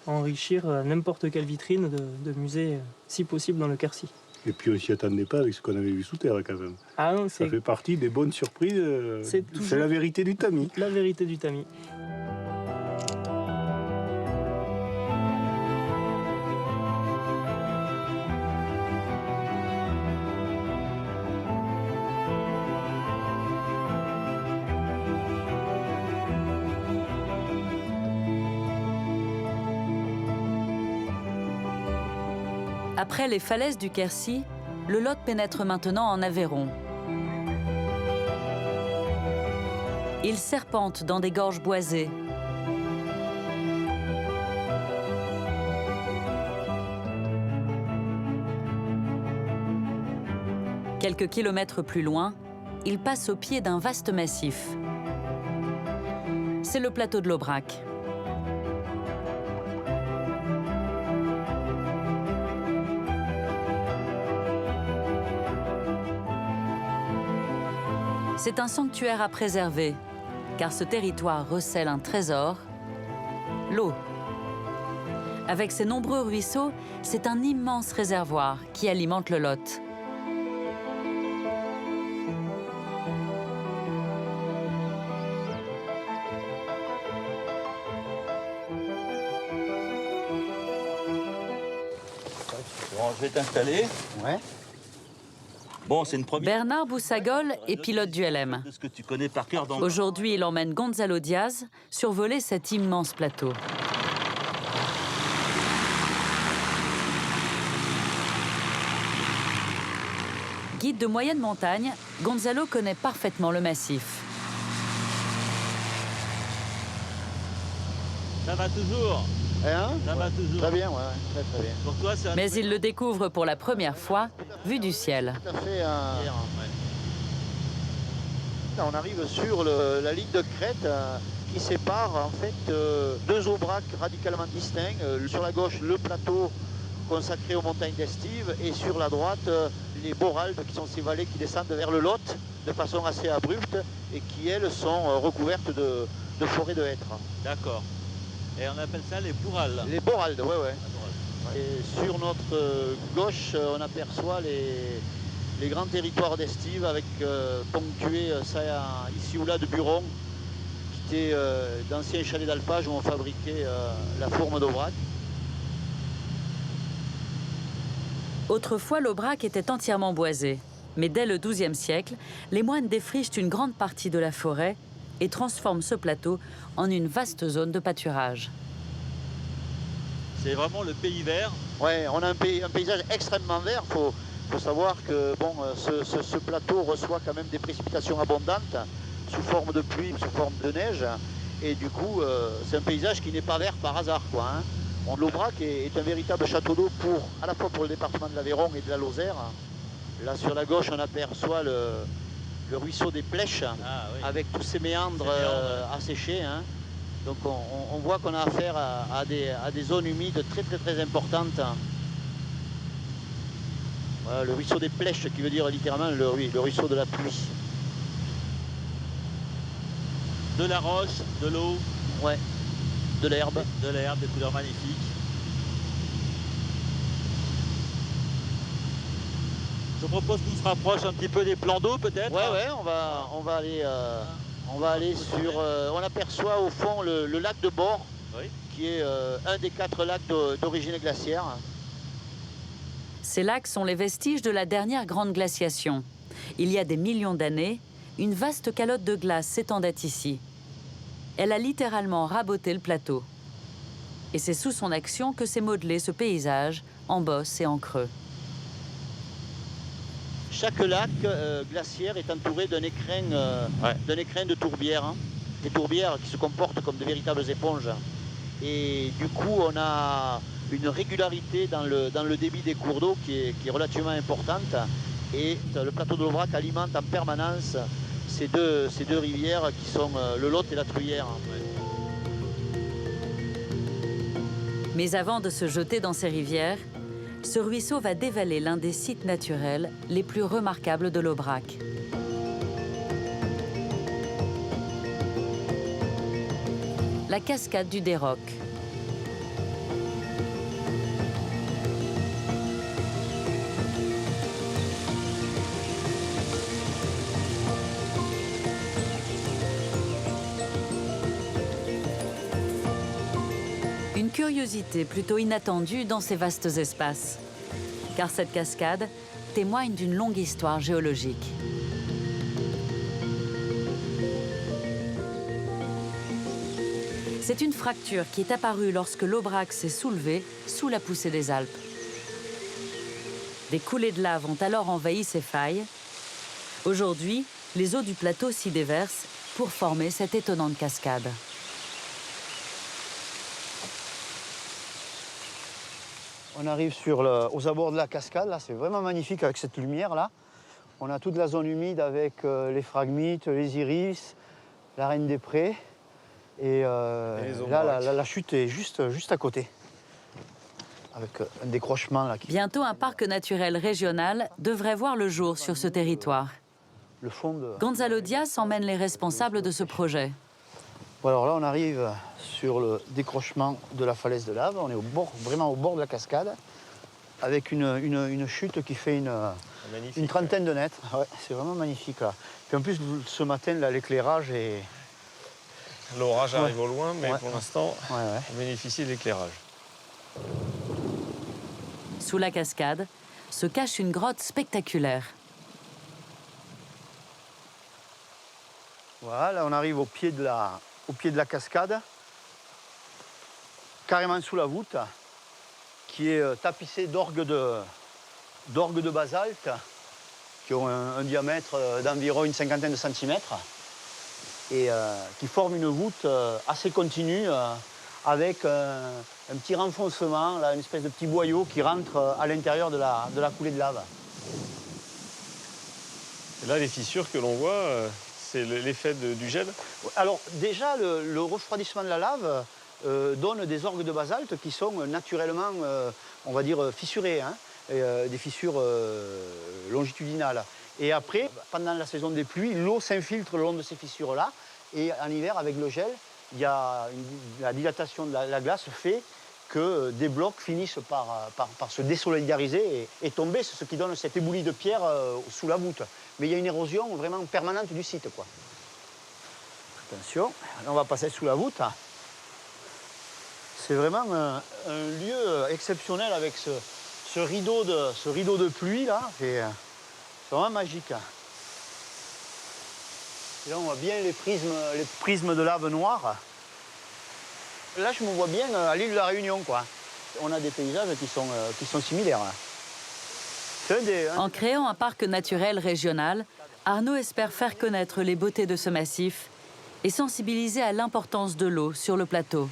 enrichir n'importe quelle vitrine de musée, si possible, dans le Quercy. Et puis on s'y attendait pas avec ce qu'on avait vu sous terre quand même. Ah non, ça fait partie des bonnes surprises. C'est la vérité du tamis. La vérité du tamis. Après les falaises du Quercy, le Lot pénètre maintenant en Aveyron. Il serpente dans des gorges boisées. Quelques kilomètres plus loin, il passe au pied d'un vaste massif. C'est le plateau de l'Aubrac. C'est un sanctuaire à préserver, car ce territoire recèle un trésor, l'eau. Avec ses nombreux ruisseaux, c'est un immense réservoir qui alimente le Lot. Bon, je vais t'installer. Ouais. Bon, c'est une première. Bernard Boussagol est pilote du LM. De ce que tu connais par cœur dans... Aujourd'hui, il emmène Gonzalo Diaz survoler cet immense plateau. Guide de moyenne montagne, Gonzalo connaît parfaitement le massif. Ça va toujours? Ça va toujours. Très bien, ouais, très très bien. Pour toi, c'est Mais il le découvre pour la première fois, vu du ciel. Tout à fait. On arrive sur la ligne de crête qui sépare en fait deux aubracs radicalement distincts. Sur la gauche, le plateau consacré aux montagnes d'Estive et sur la droite, les Boraldes qui sont ces vallées qui descendent vers le Lot de façon assez abrupte et qui, elles, sont recouvertes de forêts de hêtres. D'accord. Et on appelle ça les Bourales. Les Boraldes, ouais, ouais. Et sur notre gauche, on aperçoit les grands territoires d'estive avec ponctués ici ou là de burons, qui étaient d'anciens chalets d'alpage où on fabriquait la fourme d'Aubrac. Autrefois, l'Aubrac était entièrement boisé. Mais dès le XIIe siècle, les moines défrichent une grande partie de la forêt et transforment ce plateau en une vaste zone de pâturage. C'est vraiment le pays vert. Oui, on a un paysage extrêmement vert. Faut savoir que bon, ce plateau reçoit quand même des précipitations abondantes sous forme de pluie, sous forme de neige. Et du coup, c'est un paysage qui n'est pas vert par hasard, quoi, hein. L'Aubrac est un véritable château d'eau à la fois pour le département de l'Aveyron et de la Lozère. Là, sur la gauche, on aperçoit le ruisseau des Plèches, oui, avec tous ces méandres asséchés, hein. Donc on voit qu'on a affaire à des zones humides très très très importantes. Voilà, le ruisseau des Plèches qui veut dire littéralement le ruisseau de la pluie. De la roche, de l'eau. Ouais, de l'herbe. De l'herbe, des couleurs magnifiques. Je propose qu'on se rapproche un petit peu des plans d'eau peut-être. Ouais, on va aller sur... on aperçoit au fond le lac de Bord, qui est un des 4 lacs d'origine glaciaire. Ces lacs sont les vestiges de la dernière grande glaciation. Il y a des millions d'années, une vaste calotte de glace s'étendait ici. Elle a littéralement raboté le plateau. Et c'est sous son action que s'est modelé ce paysage, en bosse et en creux. Chaque lac glaciaire est entouré d'un écrin de tourbières. Hein. Des tourbières qui se comportent comme de véritables éponges. Et du coup, on a une régularité dans le débit des cours d'eau qui est relativement importante. Et le plateau de l'Aubrac alimente en permanence ces deux rivières qui sont le Lot et la Truyère. Mais avant de se jeter dans ces rivières, ce ruisseau va dévaler l'un des sites naturels les plus remarquables de l'Aubrac. La cascade du Déroc. Une curiosité plutôt inattendue dans ces vastes espaces, car cette cascade témoigne d'une longue histoire géologique. C'est une fracture qui est apparue lorsque l'Aubrac s'est soulevé sous la poussée des Alpes. Des coulées de lave ont alors envahi ces failles. Aujourd'hui, les eaux du plateau s'y déversent pour former cette étonnante cascade. On arrive aux abords de la cascade, là, c'est vraiment magnifique avec cette lumière-là. On a toute la zone humide avec les phragmites, les iris, la reine des prés. Et là, la chute est juste à côté, avec un décrochement. Là, Bientôt, un parc naturel régional devrait voir le jour sur ce territoire. Gonzalo Diaz emmène les responsables de ce projet. Bon, alors là, on arrive sur le décrochement de la falaise de lave. On est vraiment au bord de la cascade, avec une chute qui fait une trentaine de mètres. Ouais, c'est vraiment magnifique, là. Puis en plus, ce matin, l'éclairage est... L'orage arrive au loin, mais pour l'instant, on bénéficie de l'éclairage. Sous la cascade se cache une grotte spectaculaire. Voilà, là, on arrive au pied de la cascade, carrément sous la voûte, qui est tapissée d'orgues de basalte, qui ont un diamètre d'environ une cinquantaine de centimètres, et qui forment une voûte assez continue, avec un petit renfoncement, là, une espèce de petit boyau qui rentre à l'intérieur de la coulée de lave. Et là, les fissures que l'on voit, c'est l'effet du gel. Alors déjà, le refroidissement de la lave donne des orgues de basalte qui sont naturellement, on va dire, fissurés, hein, des fissures longitudinales. Et après, pendant la saison des pluies, l'eau s'infiltre le long de ces fissures-là. Et en hiver, avec le gel, la dilatation de la glace fait que des blocs finissent par se désolidariser et tomber, ce qui donne cette éboulis de pierre sous la voûte. Mais il y a une érosion vraiment permanente du site, quoi. Attention, on va passer sous la voûte. C'est vraiment un lieu exceptionnel avec ce rideau de pluie, là. C'est vraiment magique. Et là, on voit bien les prismes de lave noire. Là, je me vois bien à l'île de la Réunion, quoi. On a des paysages qui sont similaires. En créant un parc naturel régional, Arnaud espère faire connaître les beautés de ce massif et sensibiliser à l'importance de l'eau sur le plateau.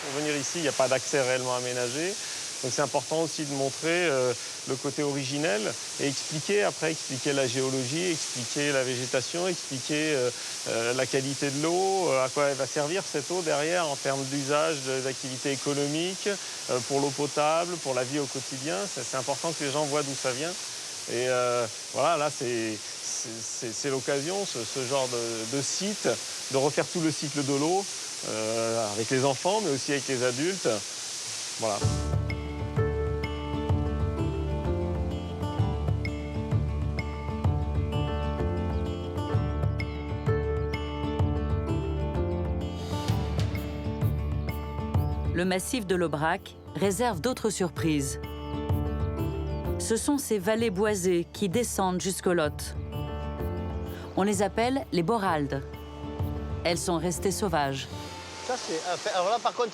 Pour venir ici, il n'y a pas d'accès réellement aménagé. Donc c'est important aussi de montrer le côté originel et expliquer la géologie, expliquer la végétation, expliquer la qualité de l'eau, à quoi elle va servir cette eau derrière en termes d'usage, d'activité économique, pour l'eau potable, pour la vie au quotidien. C'est important que les gens voient d'où ça vient. Et voilà, là c'est l'occasion, ce genre de site, de refaire tout le cycle de l'eau avec les enfants, mais aussi avec les adultes. Voilà. le massif de l'Aubrac réserve d'autres surprises. Ce sont ces vallées boisées qui descendent jusqu'au Lot. On les appelle les Boraldes. Elles sont restées sauvages. Ça, c'est... alors là, par contre,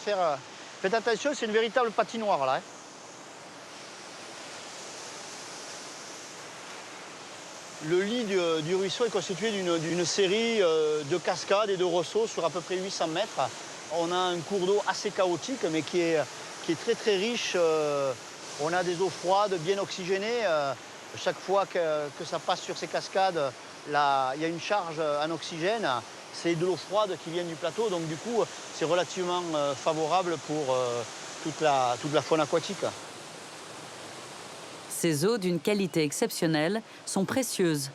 faites attention, c'est une véritable patinoire, là. Hein. Le lit du ruisseau est constitué d'une série de cascades et de ressauts sur à peu près 800 mètres. On a un cours d'eau assez chaotique, mais qui est très très riche. On a des eaux froides, bien oxygénées. Chaque fois que ça passe sur ces cascades, là, il y a une charge en oxygène. C'est de l'eau froide qui vient du plateau, donc du coup, c'est relativement favorable pour toute la faune aquatique. Ces eaux d'une qualité exceptionnelle sont précieuses.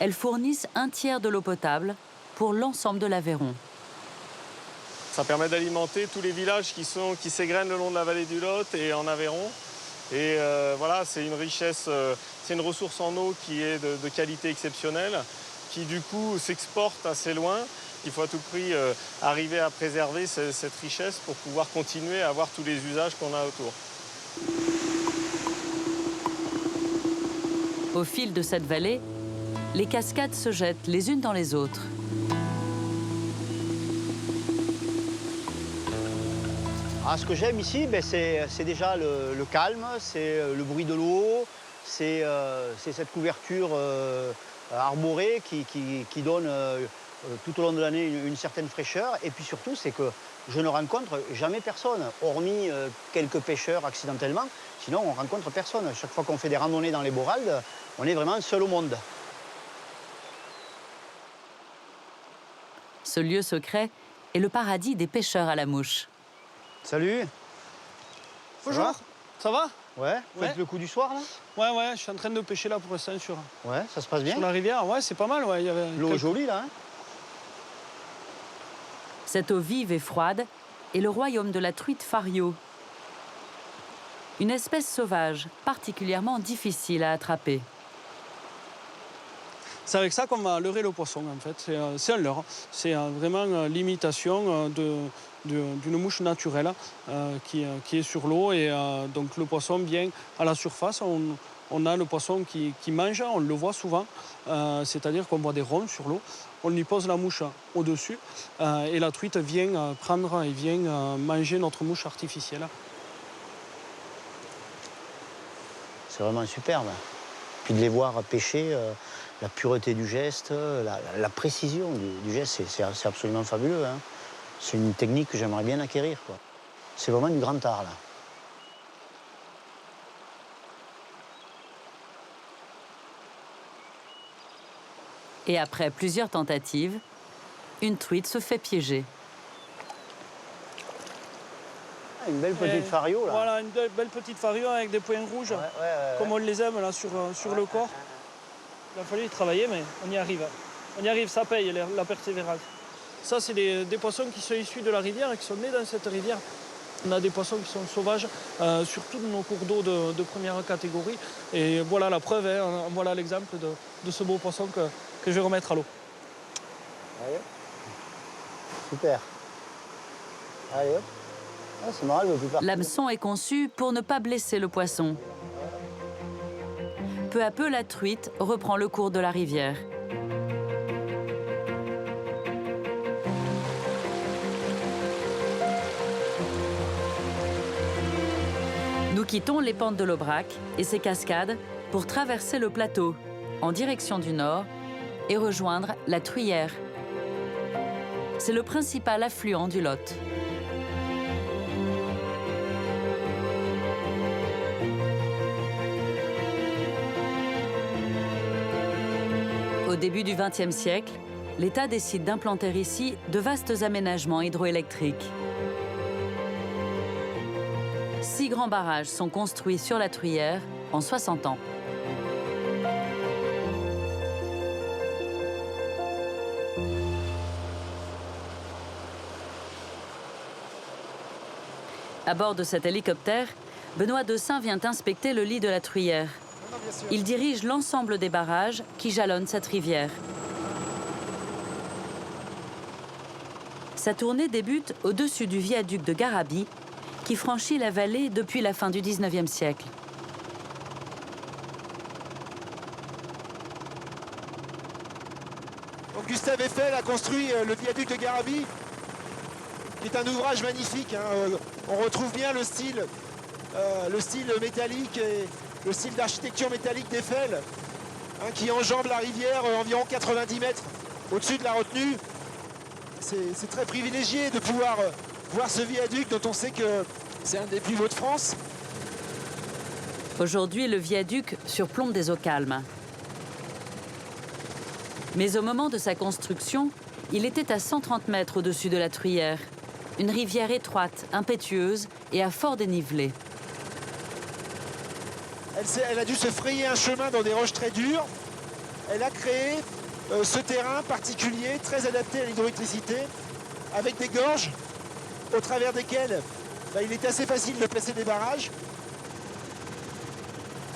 Elles fournissent un tiers de l'eau potable pour l'ensemble de l'Aveyron. Ça permet d'alimenter tous les villages qui s'égrènent le long de la vallée du Lot et en Aveyron. Et voilà, c'est une richesse, c'est une ressource en eau qui est de qualité exceptionnelle, qui du coup s'exporte assez loin. Il faut à tout prix arriver à préserver cette richesse pour pouvoir continuer à avoir tous les usages qu'on a autour. Au fil de cette vallée, les cascades se jettent les unes dans les autres. Ce que j'aime ici, ben, c'est déjà le calme, c'est le bruit de l'eau, c'est cette couverture arborée qui donne tout au long de l'année une certaine fraîcheur. Et puis surtout, c'est que je ne rencontre jamais personne, hormis quelques pêcheurs accidentellement. Sinon, on ne rencontre personne. Chaque fois qu'on fait des randonnées dans les Boraldes, on est vraiment seul au monde. Ce lieu secret est le paradis des pêcheurs à la mouche. Salut. Bonjour. Ça va? Ouais, vous faites le coup du soir, là? Ouais, je suis en train de pêcher là pour l'instant sur... Ouais, ça se passe bien? Sur la rivière, ouais, c'est pas mal, ouais. L'eau est jolie, là, hein? Cette eau vive et froide est le royaume de la truite fario. Une espèce sauvage particulièrement difficile à attraper. C'est avec ça qu'on va leurrer le poisson, en fait. C'est un leurre. C'est vraiment l'imitation d'une mouche naturelle qui est sur l'eau. Et donc le poisson vient à la surface. On a le poisson qui mange, on le voit souvent. C'est-à-dire qu'on voit des ronds sur l'eau. On lui pose la mouche au-dessus et la truite vient prendre et vient manger notre mouche artificielle. C'est vraiment superbe. Puis de les voir pêcher, la pureté du geste, la précision du geste, c'est absolument fabuleux. Hein. C'est une technique que j'aimerais bien acquérir, quoi. C'est vraiment du grand art, là. Et après plusieurs tentatives, une truite se fait piéger. Une belle petite fario, là. Voilà, une belle petite fario avec des points rouges, comme on les aime là sur le corps. Il a fallu y travailler, mais on y arrive. On y arrive, ça paye la persévérance. Ça, c'est des poissons qui sont issus de la rivière et qui sont nés dans cette rivière. On a des poissons qui sont sauvages sur tous nos cours d'eau de première catégorie. Et voilà la preuve, hein, voilà l'exemple de ce beau poisson que je vais remettre à l'eau. Allez. Super. Allez hop. Ah, c'est marrant, l'hameçon est conçu pour ne pas blesser le poisson. Peu à peu, la truite reprend le cours de la rivière. Nous quittons les pentes de l'Aubrac et ses cascades pour traverser le plateau en direction du nord et rejoindre la Truyère. C'est le principal affluent du Lot. Au début du XXe siècle, l'État décide d'implanter ici de vastes aménagements hydroélectriques. 6 grands barrages sont construits sur la Truyère en 60 ans. À bord de cet hélicoptère, Benoît Dessin vient inspecter le lit de la Truyère. Il dirige l'ensemble des barrages qui jalonnent cette rivière. Sa tournée débute au-dessus du viaduc de Garabi, qui franchit la vallée depuis la fin du 19e siècle. Gustave Eiffel a construit le viaduc de Garabi, qui est un ouvrage magnifique. On retrouve bien le style métallique et le style d'architecture métallique d'Eiffel, qui enjambe la rivière environ 90 mètres au-dessus de la retenue. C'est très privilégié de pouvoir voir ce viaduc dont on sait que c'est un des plus beaux de France. Aujourd'hui, le viaduc surplombe des eaux calmes. Mais au moment de sa construction, il était à 130 mètres au-dessus de la Truyère. Une rivière étroite, impétueuse et à fort dénivelé. Elle a dû se frayer un chemin dans des roches très dures. Elle a créé ce terrain particulier, très adapté à l'hydroélectricité, avec des gorges au travers desquelles il est assez facile de placer des barrages.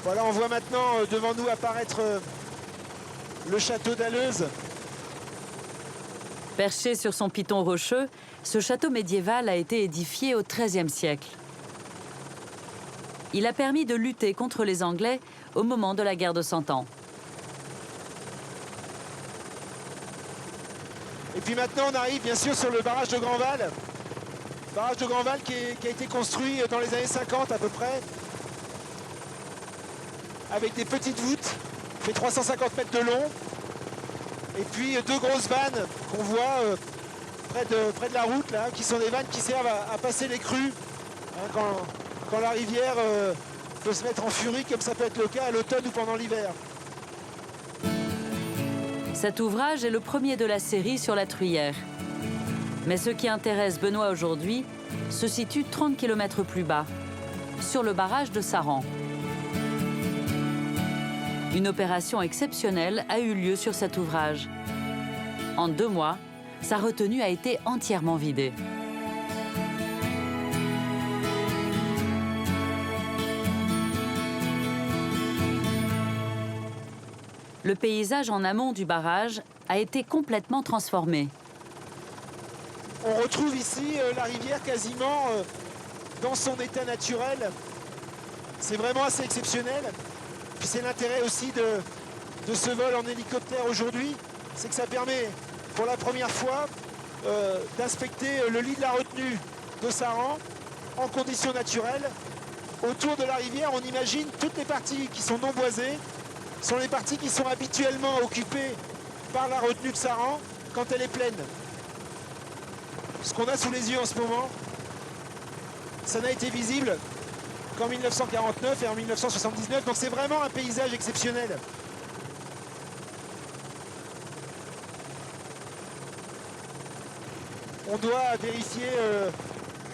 Voilà, on voit maintenant devant nous apparaître le château d'Aleuze. Perché sur son piton rocheux, ce château médiéval a été édifié au XIIIe siècle. Il a permis de lutter contre les Anglais au moment de la guerre de Cent Ans. Et puis maintenant, on arrive bien sûr sur le barrage de Grandval. Barrage de Grandval qui a été construit dans les années 50 à peu près, avec des petites voûtes, fait 350 mètres de long, et puis deux grosses vannes qu'on voit près de la route, là, qui sont des vannes qui servent à passer les crues, quand la rivière peut se mettre en furie, comme ça peut être le cas à l'automne ou pendant l'hiver. Cet ouvrage est le premier de la série sur la Truyère. Mais ce qui intéresse Benoît aujourd'hui se situe 30 km plus bas, sur le barrage de Saran. Une opération exceptionnelle a eu lieu sur cet ouvrage. En 2 mois, sa retenue a été entièrement vidée. Le paysage en amont du barrage a été complètement transformé. On retrouve ici la rivière quasiment dans son état naturel. C'est vraiment assez exceptionnel. Puis c'est l'intérêt aussi de ce vol en hélicoptère aujourd'hui, c'est que ça permet pour la première fois d'inspecter le lit de la retenue de Saran en conditions naturelles. Autour de la rivière, on imagine toutes les parties qui sont non boisées sont les parties qui sont habituellement occupées par la retenue de Saran quand elle est pleine. Ce qu'on a sous les yeux en ce moment, ça n'a été visible qu'en 1949 et en 1979, donc c'est vraiment un paysage exceptionnel. On doit vérifier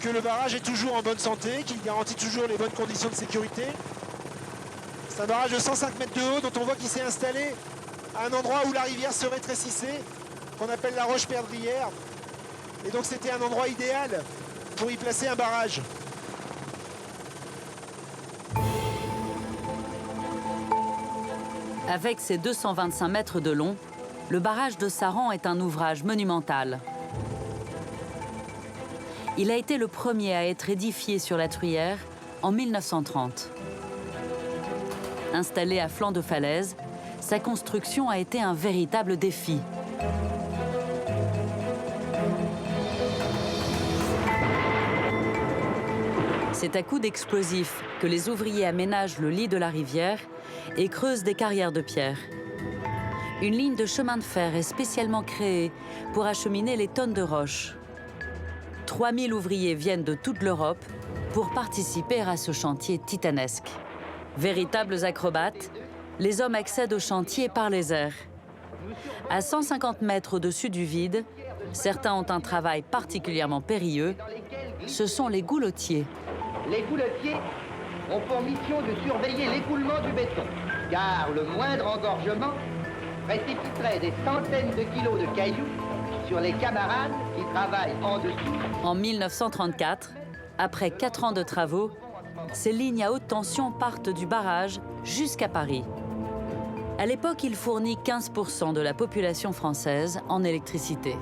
que le barrage est toujours en bonne santé, qu'il garantit toujours les bonnes conditions de sécurité. C'est un barrage de 105 mètres de haut dont on voit qu'il s'est installé à un endroit où la rivière se rétrécissait, qu'on appelle la Roche-Perdrière. Et donc c'était un endroit idéal pour y placer un barrage. Avec ses 225 mètres de long, le barrage de Saran est un ouvrage monumental. Il a été le premier à être édifié sur la Truyère en 1930. Installé à flanc de falaise, sa construction a été un véritable défi. C'est à coups d'explosifs que les ouvriers aménagent le lit de la rivière et creusent des carrières de pierre. Une ligne de chemin de fer est spécialement créée pour acheminer les tonnes de roches. 3000 ouvriers viennent de toute l'Europe pour participer à ce chantier titanesque. Véritables acrobates, les hommes accèdent au chantier par les airs. À 150 mètres au-dessus du vide, certains ont un travail particulièrement périlleux. Ce sont les goulottiers. Les goulottiers ont pour mission de surveiller l'écoulement du béton, car le moindre engorgement précipiterait des centaines de kilos de cailloux sur les camarades qui travaillent en dessous. En 1934, après 4 ans de travaux, ces lignes à haute tension partent du barrage jusqu'à Paris. À l'époque, il fournit 15% de la population française en électricité.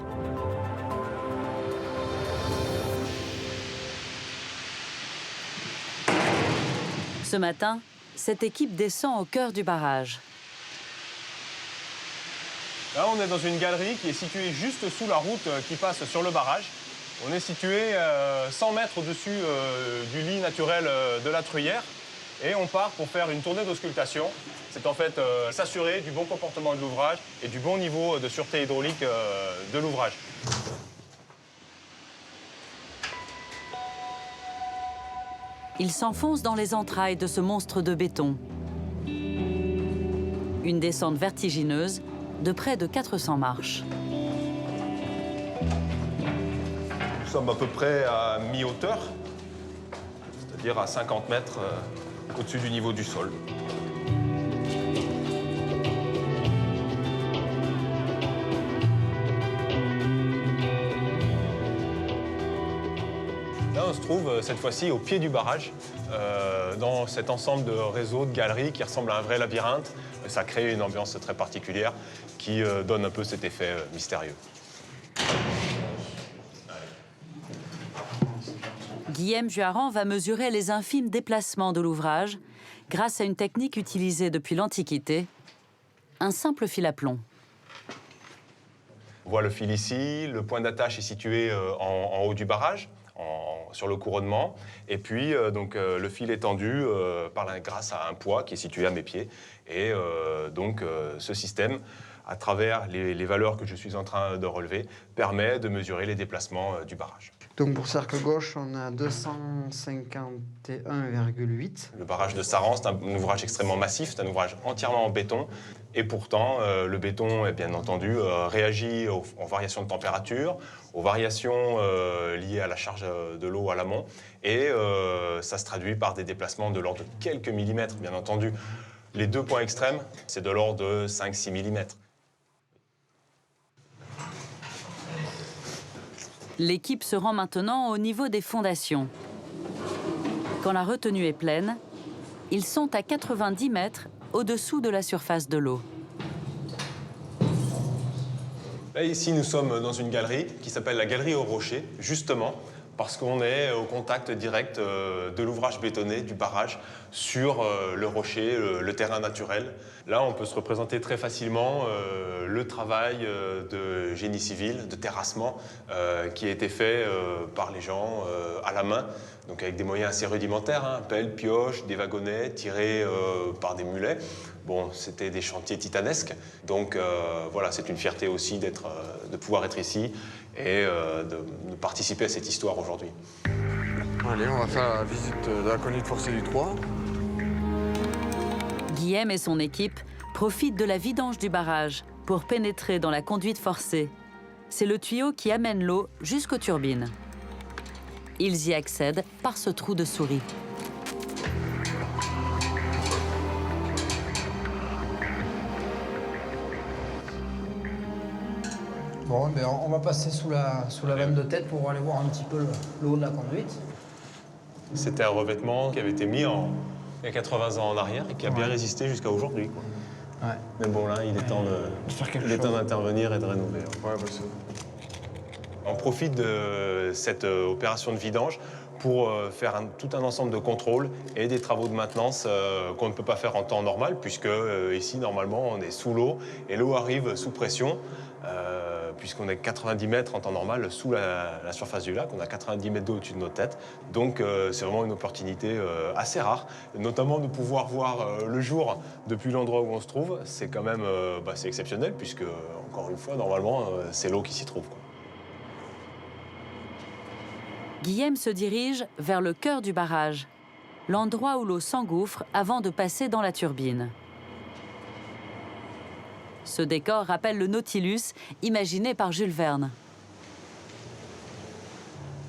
Ce matin, cette équipe descend au cœur du barrage. Là, on est dans une galerie qui est située juste sous la route qui passe sur le barrage. On est situé 100 mètres au-dessus du lit naturel de la Truyère. Et on part pour faire une tournée d'auscultation. C'est en fait s'assurer du bon comportement de l'ouvrage et du bon niveau de sûreté hydraulique de l'ouvrage. Il s'enfonce dans les entrailles de ce monstre de béton. Une descente vertigineuse de près de 400 marches. Nous sommes à peu près à mi-hauteur, c'est-à-dire à 50 mètres au-dessus du niveau du sol. Là, on se trouve cette fois-ci au pied du barrage, dans cet ensemble de réseaux, de galeries qui ressemble à un vrai labyrinthe. Ça crée une ambiance très particulière qui donne un peu cet effet mystérieux. Guillaume Juaran va mesurer les infimes déplacements de l'ouvrage grâce à une technique utilisée depuis l'Antiquité, un simple fil à plomb. On voit le fil ici, le point d'attache est situé en haut du barrage, sur le couronnement, et puis le fil est tendu grâce à un poids qui est situé à mes pieds. Et ce système, à travers les valeurs que je suis en train de relever, permet de mesurer les déplacements du barrage. Donc pour cercle gauche, on a 251,8. Le barrage de Saran, c'est un ouvrage extrêmement massif, c'est un ouvrage entièrement en béton. Et pourtant, le béton, bien entendu, réagit aux variations de température, aux variations liées à la charge de l'eau à l'amont. Et ça se traduit par des déplacements de l'ordre de quelques millimètres, bien entendu. Les deux points extrêmes, c'est de l'ordre de 5-6 millimètres. L'équipe se rend maintenant au niveau des fondations. Quand la retenue est pleine, ils sont à 90 mètres au-dessous de la surface de l'eau. Là, ici, nous sommes dans une galerie qui s'appelle la Galerie au Rocher, justement parce qu'on est au contact direct de l'ouvrage bétonné, du barrage, sur le rocher, le terrain naturel. Là, on peut se représenter très facilement le travail de génie civil, de terrassement, qui a été fait par les gens à la main, donc avec des moyens assez rudimentaires, hein, pelle, pioche, des wagonnets tirés par des mulets. Bon, c'était des chantiers titanesques, donc voilà, c'est une fierté aussi de pouvoir être ici et de participer à cette histoire aujourd'hui. Allez, on va faire la visite de la conduite forcée du 3. Guillaume et son équipe profitent de la vidange du barrage pour pénétrer dans la conduite forcée. C'est le tuyau qui amène l'eau jusqu'aux turbines. Ils y accèdent par ce trou de souris. Bon, ben on va passer sous la vanne de tête pour aller voir un petit peu le haut de la conduite. C'était un revêtement qui avait été mis il y a 80 ans en arrière et qui a bien résisté jusqu'à aujourd'hui. Ouais. Mais bon, là, il est temps d'intervenir et de rénover. Ouais, bah on profite de cette opération de vidange pour faire tout un ensemble de contrôles et des travaux de maintenance qu'on ne peut pas faire en temps normal, puisque ici, normalement, on est sous l'eau et l'eau arrive sous pression. Puisqu'on est 90 mètres en temps normal sous la surface du lac, on a 90 mètres d'eau au-dessus de nos têtes. Donc c'est vraiment une opportunité assez rare, notamment de pouvoir voir le jour depuis l'endroit où on se trouve. C'est quand même c'est exceptionnel, puisque, encore une fois, normalement, c'est l'eau qui s'y trouve, quoi. Guillaume se dirige vers le cœur du barrage, l'endroit où l'eau s'engouffre avant de passer dans la turbine. Ce décor rappelle le Nautilus, imaginé par Jules Verne.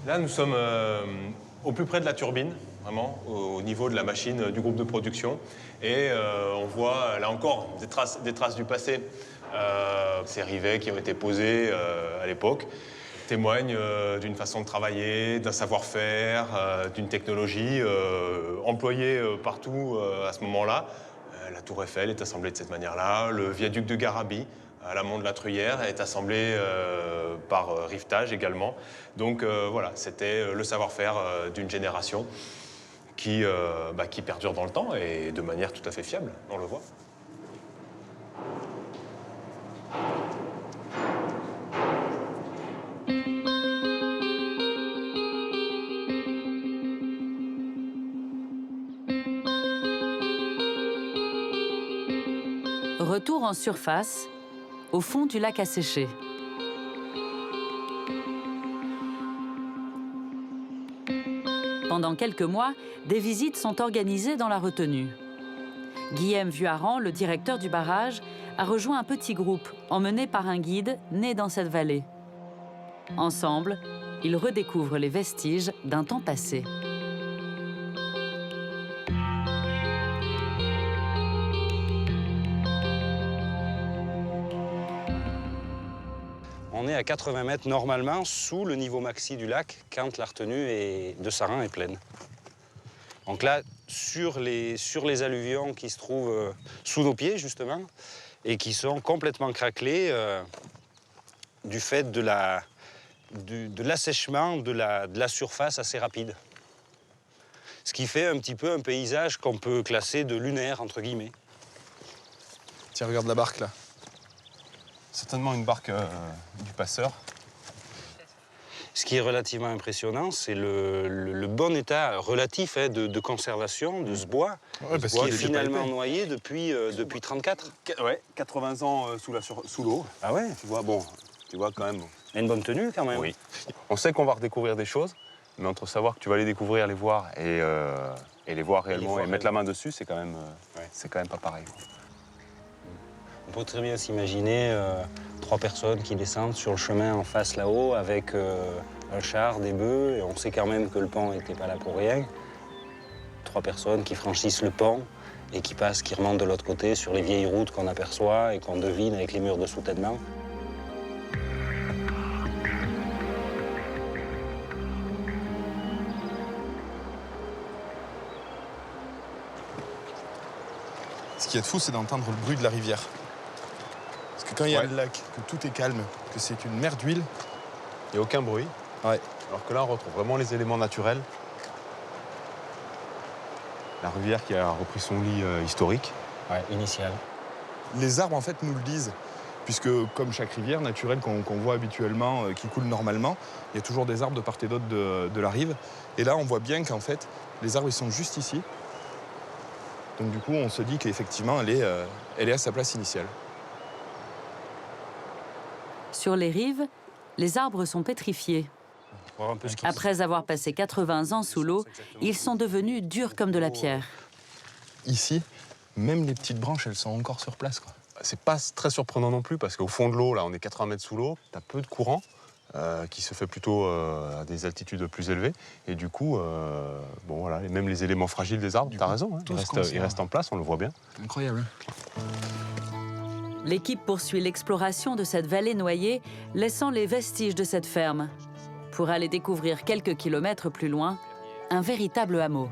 Là, nous sommes au plus près de la turbine, vraiment, au niveau de la machine du groupe de production. Et on voit, là encore, des traces du passé. Ces rivets qui ont été posés à l'époque témoignent d'une façon de travailler, d'un savoir-faire, d'une technologie employée partout à ce moment-là. La tour Eiffel est assemblée de cette manière-là. Le viaduc de Garabit, à l'amont de la Truyère, est assemblé par rivetage également. Donc voilà, c'était le savoir-faire d'une génération qui perdure dans le temps et de manière tout à fait fiable, on le voit. Retour en surface, au fond du lac asséché. Pendant quelques mois, des visites sont organisées dans la retenue. Guillaume Vuarrand, le directeur du barrage, a rejoint un petit groupe emmené par un guide né dans cette vallée. Ensemble, ils redécouvrent les vestiges d'un temps passé. On est à 80 mètres normalement sous le niveau maxi du lac quand la retenue de Sarin est pleine. Donc là, sur les alluvions qui se trouvent sous nos pieds justement et qui sont complètement craquelés du fait de l'assèchement de la surface assez rapide. Ce qui fait un petit peu un paysage qu'on peut classer de lunaire, entre guillemets. Tiens, regarde la barque là. Certainement une barque du passeur. Ce qui est relativement impressionnant, c'est le bon état relatif de conservation de ce bois, qui est finalement noyé depuis 34. Ouais, 80 ans sous l'eau. Ah ouais? Tu vois quand même. Il y a une bonne tenue quand même. Oui. On sait qu'on va redécouvrir des choses, mais entre savoir que tu vas les découvrir, les voir et les voir réellement et mettre la main dessus, c'est quand même pas pareil. On peut très bien s'imaginer 3 personnes qui descendent sur le chemin en face là-haut avec un char, des bœufs, et on sait quand même que le pont n'était pas là pour rien. 3 personnes qui franchissent le pont et qui remontent de l'autre côté sur les vieilles routes qu'on aperçoit et qu'on devine avec les murs de soutènement. Ce qui est fou, c'est d'entendre le bruit de la rivière. Parce que quand il y a le lac, que tout est calme, que c'est une mer d'huile, il n'y a aucun bruit. Ouais. Alors que là, on retrouve vraiment les éléments naturels. La rivière qui a repris son lit historique. Ouais, initial. Les arbres, en fait, nous le disent. Puisque, comme chaque rivière naturelle qu'on voit habituellement, qui coule normalement, il y a toujours des arbres de part et d'autre de la rive. Et là, on voit bien qu'en fait, les arbres, ils sont juste ici. Donc du coup, on se dit qu'effectivement, elle est à sa place initiale. Sur les rives, les arbres sont pétrifiés. Après avoir passé 80 ans sous l'eau, ils sont devenus durs comme de la pierre. Ici, même les petites branches, elles sont encore sur place, quoi. C'est pas très surprenant non plus, parce qu'au fond de l'eau, là, on est 80 mètres sous l'eau, tu as peu de courant, qui se fait plutôt à des altitudes plus élevées. Et du coup, bon, voilà, et même les éléments fragiles des arbres, tu as raison, hein, ils restent en place, on le voit bien. Incroyable. L'équipe poursuit l'exploration de cette vallée noyée, laissant les vestiges de cette ferme, pour aller découvrir quelques kilomètres plus loin, un véritable hameau.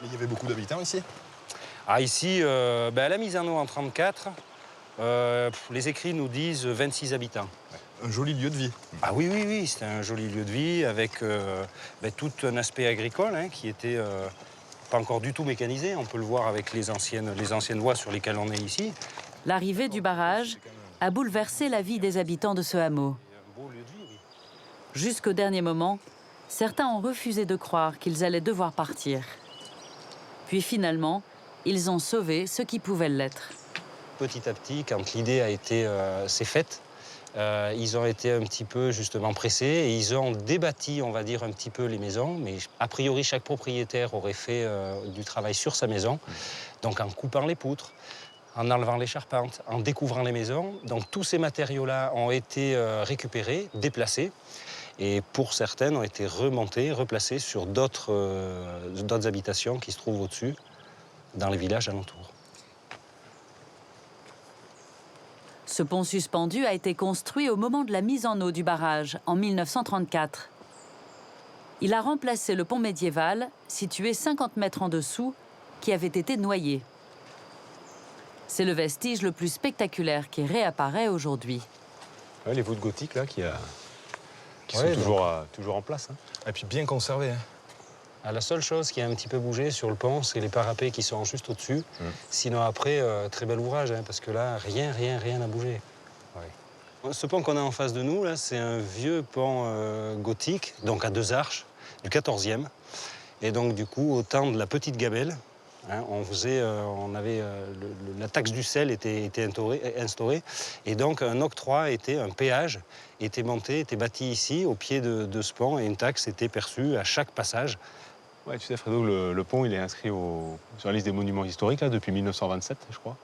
Il y avait beaucoup d'habitants ici? Ah, ici, à la mise en eau en 1934, les écrits nous disent 26 habitants. Un joli lieu de vie. Ah oui, oui, oui, c'était un joli lieu de vie avec tout un aspect agricole qui était pas encore du tout mécanisé. On peut le voir avec les anciennes voies sur lesquelles on est ici. L'arrivée du barrage a bouleversé la vie des habitants de ce hameau. Jusqu'au dernier moment, certains ont refusé de croire qu'ils allaient devoir partir. Puis finalement, ils ont sauvé ce qui pouvait l'être. Petit à petit, quand l'idée s'est faite, ils ont été un petit peu justement pressés et ils ont débâti, on va dire, un petit peu les maisons. Mais a priori, chaque propriétaire aurait fait du travail sur sa maison. Donc en coupant les poutres, en enlevant les charpentes, en découvrant les maisons. Donc tous ces matériaux-là ont été récupérés, déplacés. Et pour certaines, ont été remontés, replacés sur d'autres habitations qui se trouvent au-dessus, dans les villages alentours. Ce pont suspendu a été construit au moment de la mise en eau du barrage, en 1934. Il a remplacé le pont médiéval, situé 50 mètres en dessous, qui avait été noyé. C'est le vestige le plus spectaculaire qui réapparaît aujourd'hui. Ouais, les voûtes gothiques là, qui Ouais, sont toujours en place. Hein. Et puis bien conservées. Hein. Ah, la seule chose qui a un petit peu bougé sur le pont, c'est les parapets qui sont juste au-dessus. Sinon après, très bel ouvrage, hein, parce que là, rien n'a bougé. Ouais. Ce pont qu'on a en face de nous, là, c'est un vieux pont gothique, donc à 2 arches, du 14e. Et donc du coup, au temps de la petite Gabelle, hein, la taxe du sel était instaurée, et donc un octroi un péage était bâti ici, au pied de ce pont, et une taxe était perçue à chaque passage. Ouais, tu sais, Fredo, le pont, il est inscrit sur la liste des monuments historiques là, depuis 1927, je crois.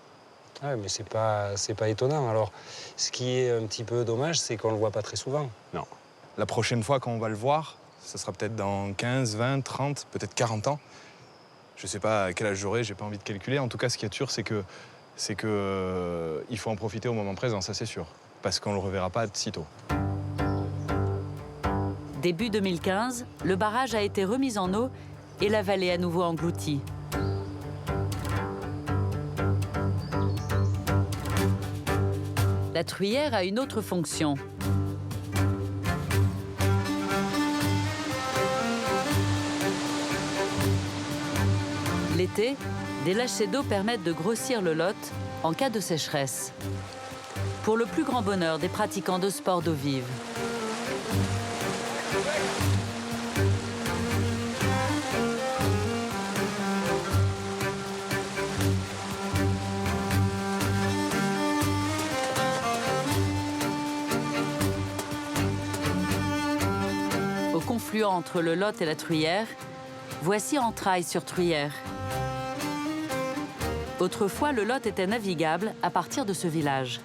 Ah, mais c'est pas étonnant. Alors, ce qui est un petit peu dommage, c'est qu'on le voit pas très souvent. Non. La prochaine fois qu'on va le voir, ce sera peut-être dans 15, 20, 30, peut-être 40 ans. Je sais pas à quel âge j'aurai, j'ai pas envie de calculer. En tout cas, ce qui est sûr, c'est que il faut en profiter au moment présent, ça c'est sûr. Parce qu'on le reverra pas de sitôt. Début 2015, le barrage a été remis en eau et la vallée à nouveau engloutie. La Truyère a une autre fonction. L'été, des lâchers d'eau permettent de grossir le Lot en cas de sécheresse. Pour le plus grand bonheur des pratiquants de sport d'eau vive. Au confluent entre le Lot et la Truyère, voici Entrailles-sur-Truyère. Autrefois, le Lot était navigable à partir de ce village.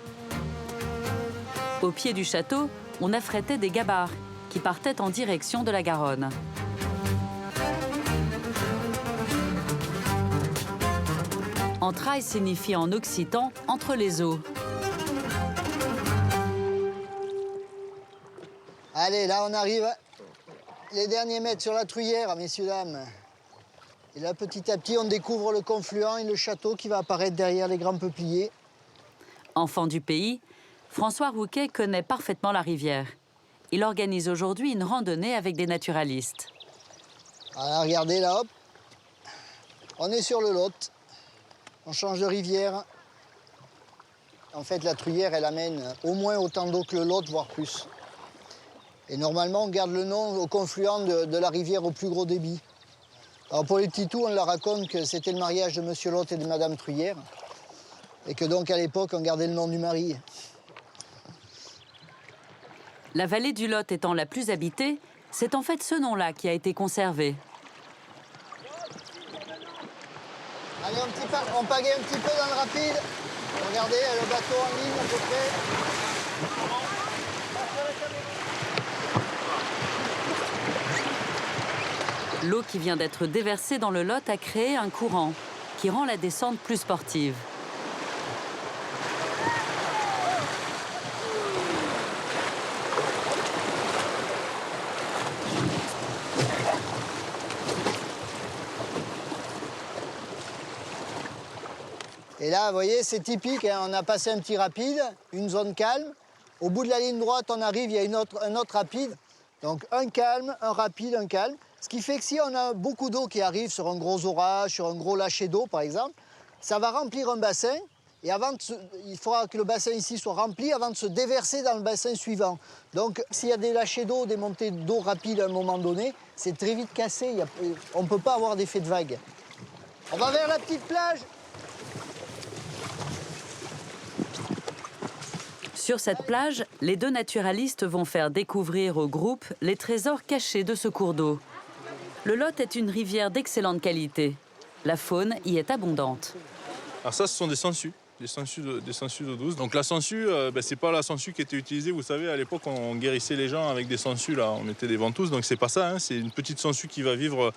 Au pied du château, on affrétait des gabarres qui partaient en direction de la Garonne. Entrailles signifie en occitan « entre les eaux ». Allez, là on arrive les derniers mètres sur la Truyère, messieurs, dames. Et là, petit à petit, on découvre le confluent et le château qui va apparaître derrière les grands peupliers. Enfant du pays, François Rouquet connaît parfaitement la rivière. Il organise aujourd'hui une randonnée avec des naturalistes. Alors, regardez là, hop. On est sur le Lot. On change de rivière. En fait, la Truyère, elle amène au moins autant d'eau que le Lot, voire plus. Et normalement, on garde le nom au confluent de la rivière au plus gros débit. Alors pour les petits tours, on leur raconte que c'était le mariage de Monsieur Lot et de Madame Truyère. Et que donc, à l'époque, on gardait le nom du mari. La vallée du Lot étant la plus habitée, c'est en fait ce nom-là qui a été conservé. Allez, on pagaie un petit peu dans le rapide. Regardez, le bateau en ligne à peu près. L'eau qui vient d'être déversée dans le Lot a créé un courant qui rend la descente plus sportive. Et là, vous voyez, c'est typique, hein, on a passé un petit rapide, une zone calme. Au bout de la ligne droite, on arrive, il y a un autre rapide. Donc un calme, un rapide, un calme. Ce qui fait que si on a beaucoup d'eau qui arrive sur un gros orage, sur un gros lâcher d'eau par exemple, ça va remplir un bassin et il faudra que le bassin ici soit rempli avant de se déverser dans le bassin suivant. Donc s'il y a des lâchers d'eau, des montées d'eau rapides à un moment donné, c'est très vite cassé, on ne peut pas avoir d'effet de vague. On va vers la petite plage. Sur cette plage, les deux naturalistes vont faire découvrir au groupe les trésors cachés de ce cours d'eau. Le Lot est une rivière d'excellente qualité. La faune y est abondante. Alors ça, ce sont des sangsues d'eau douce. Donc la sangsue, c'est pas la sangsue qui était utilisée. Vous savez, à l'époque, on guérissait les gens avec des sangsues, là. On mettait des ventouses, donc c'est pas ça. Hein. C'est une petite sangsue qui va vivre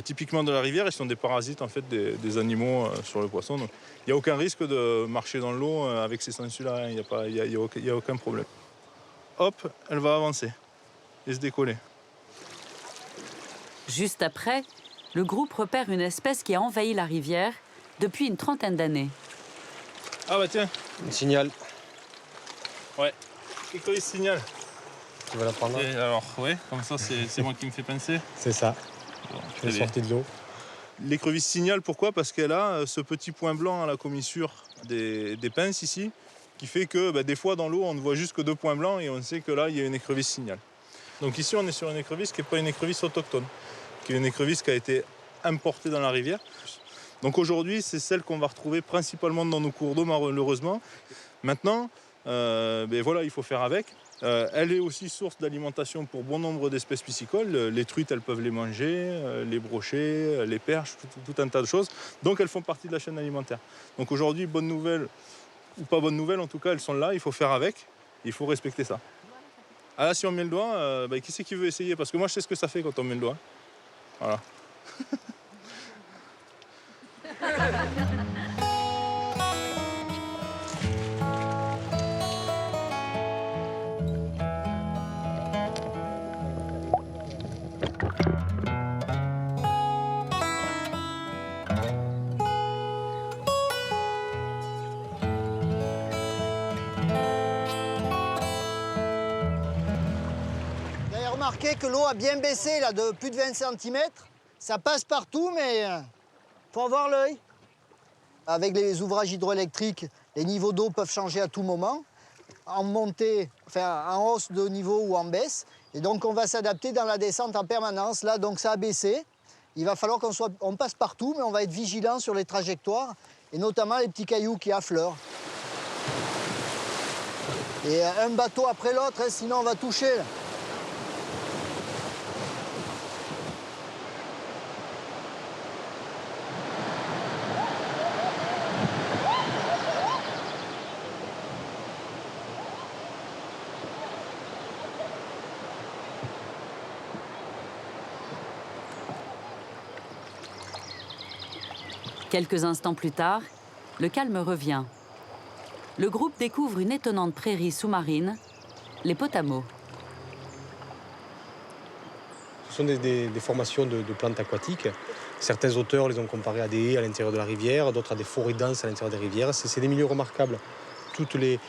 typiquement de la rivière. Ils sont des parasites, en fait, des animaux sur le poisson. Donc il n'y a aucun risque de marcher dans l'eau avec ces sangsues-là. Il n'y a aucun problème. Hop, elle va avancer et se décoller. Juste après, le groupe repère une espèce qui a envahi la rivière depuis une trentaine d'années. Ah bah tiens. Un signal. Ouais. Écrevisse signal. Tu vas la prendre? Et alors, ouais, comme ça, c'est moi qui me fais pincer. C'est ça. Bon, Je l'ai sorti de l'eau. L'écrevisse signal, pourquoi? Parce qu'elle a ce petit point blanc à la commissure des pinces ici, qui fait que des fois dans l'eau, on ne voit juste que 2 points blancs et on sait que là, il y a une écrevisse signal. Donc ici, on est sur une écrevisse qui n'est pas une écrevisse autochtone, qui est une écrevisse qui a été importée dans la rivière. Donc aujourd'hui, c'est celle qu'on va retrouver principalement dans nos cours d'eau, malheureusement. Maintenant, voilà, il faut faire avec. Elle est aussi source d'alimentation pour bon nombre d'espèces piscicoles. Les truites, elles peuvent les manger, les brochets, les perches, tout un tas de choses. Donc elles font partie de la chaîne alimentaire. Donc aujourd'hui, bonne nouvelle ou pas bonne nouvelle, en tout cas, elles sont là, il faut faire avec, il faut respecter ça. Ah là, si on met le doigt, qui c'est qui veut essayer? Parce que moi, je sais ce que ça fait quand on met le doigt. Voilà. Remarquez que l'eau a bien baissé là, de plus de 20 cm. Ça passe partout, mais faut avoir l'œil. Avec les ouvrages hydroélectriques, les niveaux d'eau peuvent changer à tout moment, en montée, enfin en hausse de niveau ou en baisse. Et donc on va s'adapter dans la descente en permanence. Là, donc ça a baissé. Il va falloir qu'on passe partout, mais on va être vigilant sur les trajectoires, et notamment les petits cailloux qui affleurent. Et un bateau après l'autre, hein, sinon on va toucher. Là. Quelques instants plus tard, le calme revient. Le groupe découvre une étonnante prairie sous-marine, les Potamos. Ce sont des formations de plantes aquatiques. Certains auteurs les ont comparées à des haies à l'intérieur de la rivière, d'autres à des forêts denses à l'intérieur des rivières. C'est des milieux remarquables. Toutes les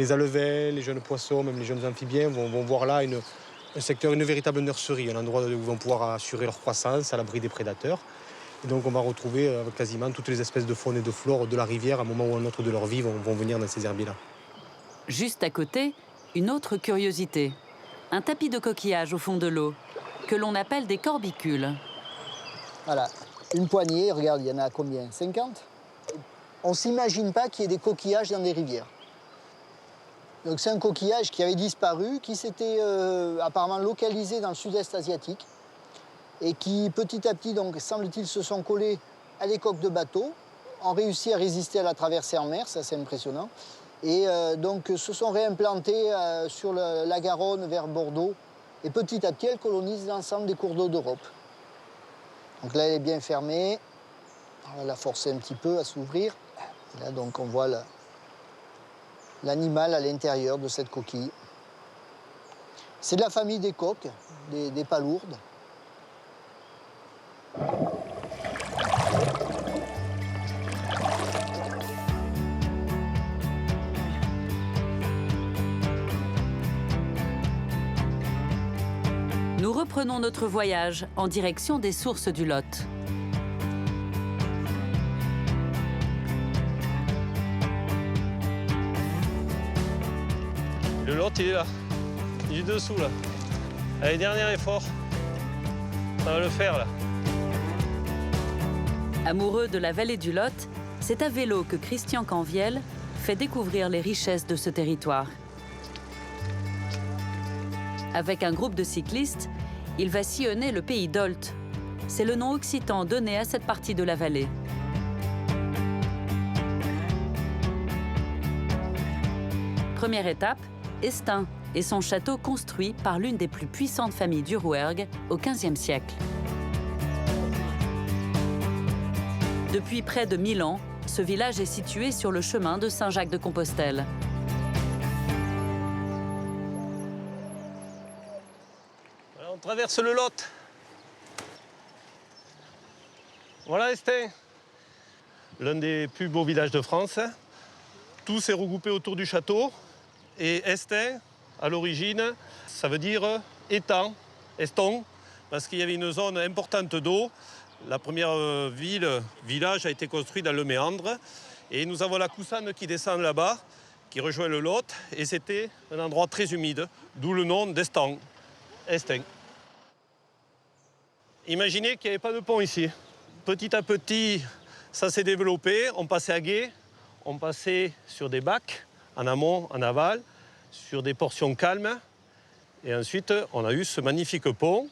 alevins, les jeunes poissons, même les jeunes amphibiens vont voir là un secteur, une véritable nurserie, un endroit où ils vont pouvoir assurer leur croissance à l'abri des prédateurs. Et donc on va retrouver quasiment toutes les espèces de faune et de flore de la rivière, à un moment ou à un autre de leur vie, vont venir dans ces herbiers-là. Juste à côté, une autre curiosité. Un tapis de coquillages au fond de l'eau, que l'on appelle des corbicules. Voilà, une poignée, regarde, il y en a combien? 50? On ne s'imagine pas qu'il y ait des coquillages dans des rivières. Donc c'est un coquillage qui avait disparu, qui s'était apparemment localisé dans le sud-est asiatique, et qui, petit à petit, donc, semble-t-il, se sont collés à les coques de bateaux, ont réussi à résister à la traversée en mer, ça c'est impressionnant, et donc se sont réimplantés sur la Garonne vers Bordeaux, et petit à petit, elles colonisent l'ensemble des cours d'eau d'Europe. Donc là, elle est bien fermée, on va la forcer un petit peu à s'ouvrir, et là, donc, on voit l'animal à l'intérieur de cette coquille. C'est de la famille des coques, des palourdes. Nous reprenons notre voyage en direction des sources du Lot. Le Lot, il est là. Il est dessous, là. Allez, dernier effort. Ça va le faire, là. Amoureux de la vallée du Lot, c'est à vélo que Christian Canviel fait découvrir les richesses de ce territoire. Avec un groupe de cyclistes, il va sillonner le pays d'Olt. C'est le nom occitan donné à cette partie de la vallée. Première étape, Estaing et son château construit par l'une des plus puissantes familles du Rouergue au XVe siècle. Depuis près de 1000 ans, ce village est situé sur le chemin de Saint-Jacques-de-Compostelle. Voilà, on traverse le Lot. Voilà Estin, l'un des plus beaux villages de France. Tout s'est regroupé autour du château. Et Estin, à l'origine, ça veut dire étang, eston, parce qu'il y avait une zone importante d'eau. La première village a été construit dans le méandre. Et nous avons la Coussanne qui descend là-bas, qui rejoint le Lot. Et c'était un endroit très humide, d'où le nom d'Estan, Estin. Imaginez qu'il n'y avait pas de pont ici. Petit à petit, ça s'est développé. On passait à gué, on passait sur des bacs, en amont, en aval, sur des portions calmes. Et ensuite, on a eu ce magnifique pont,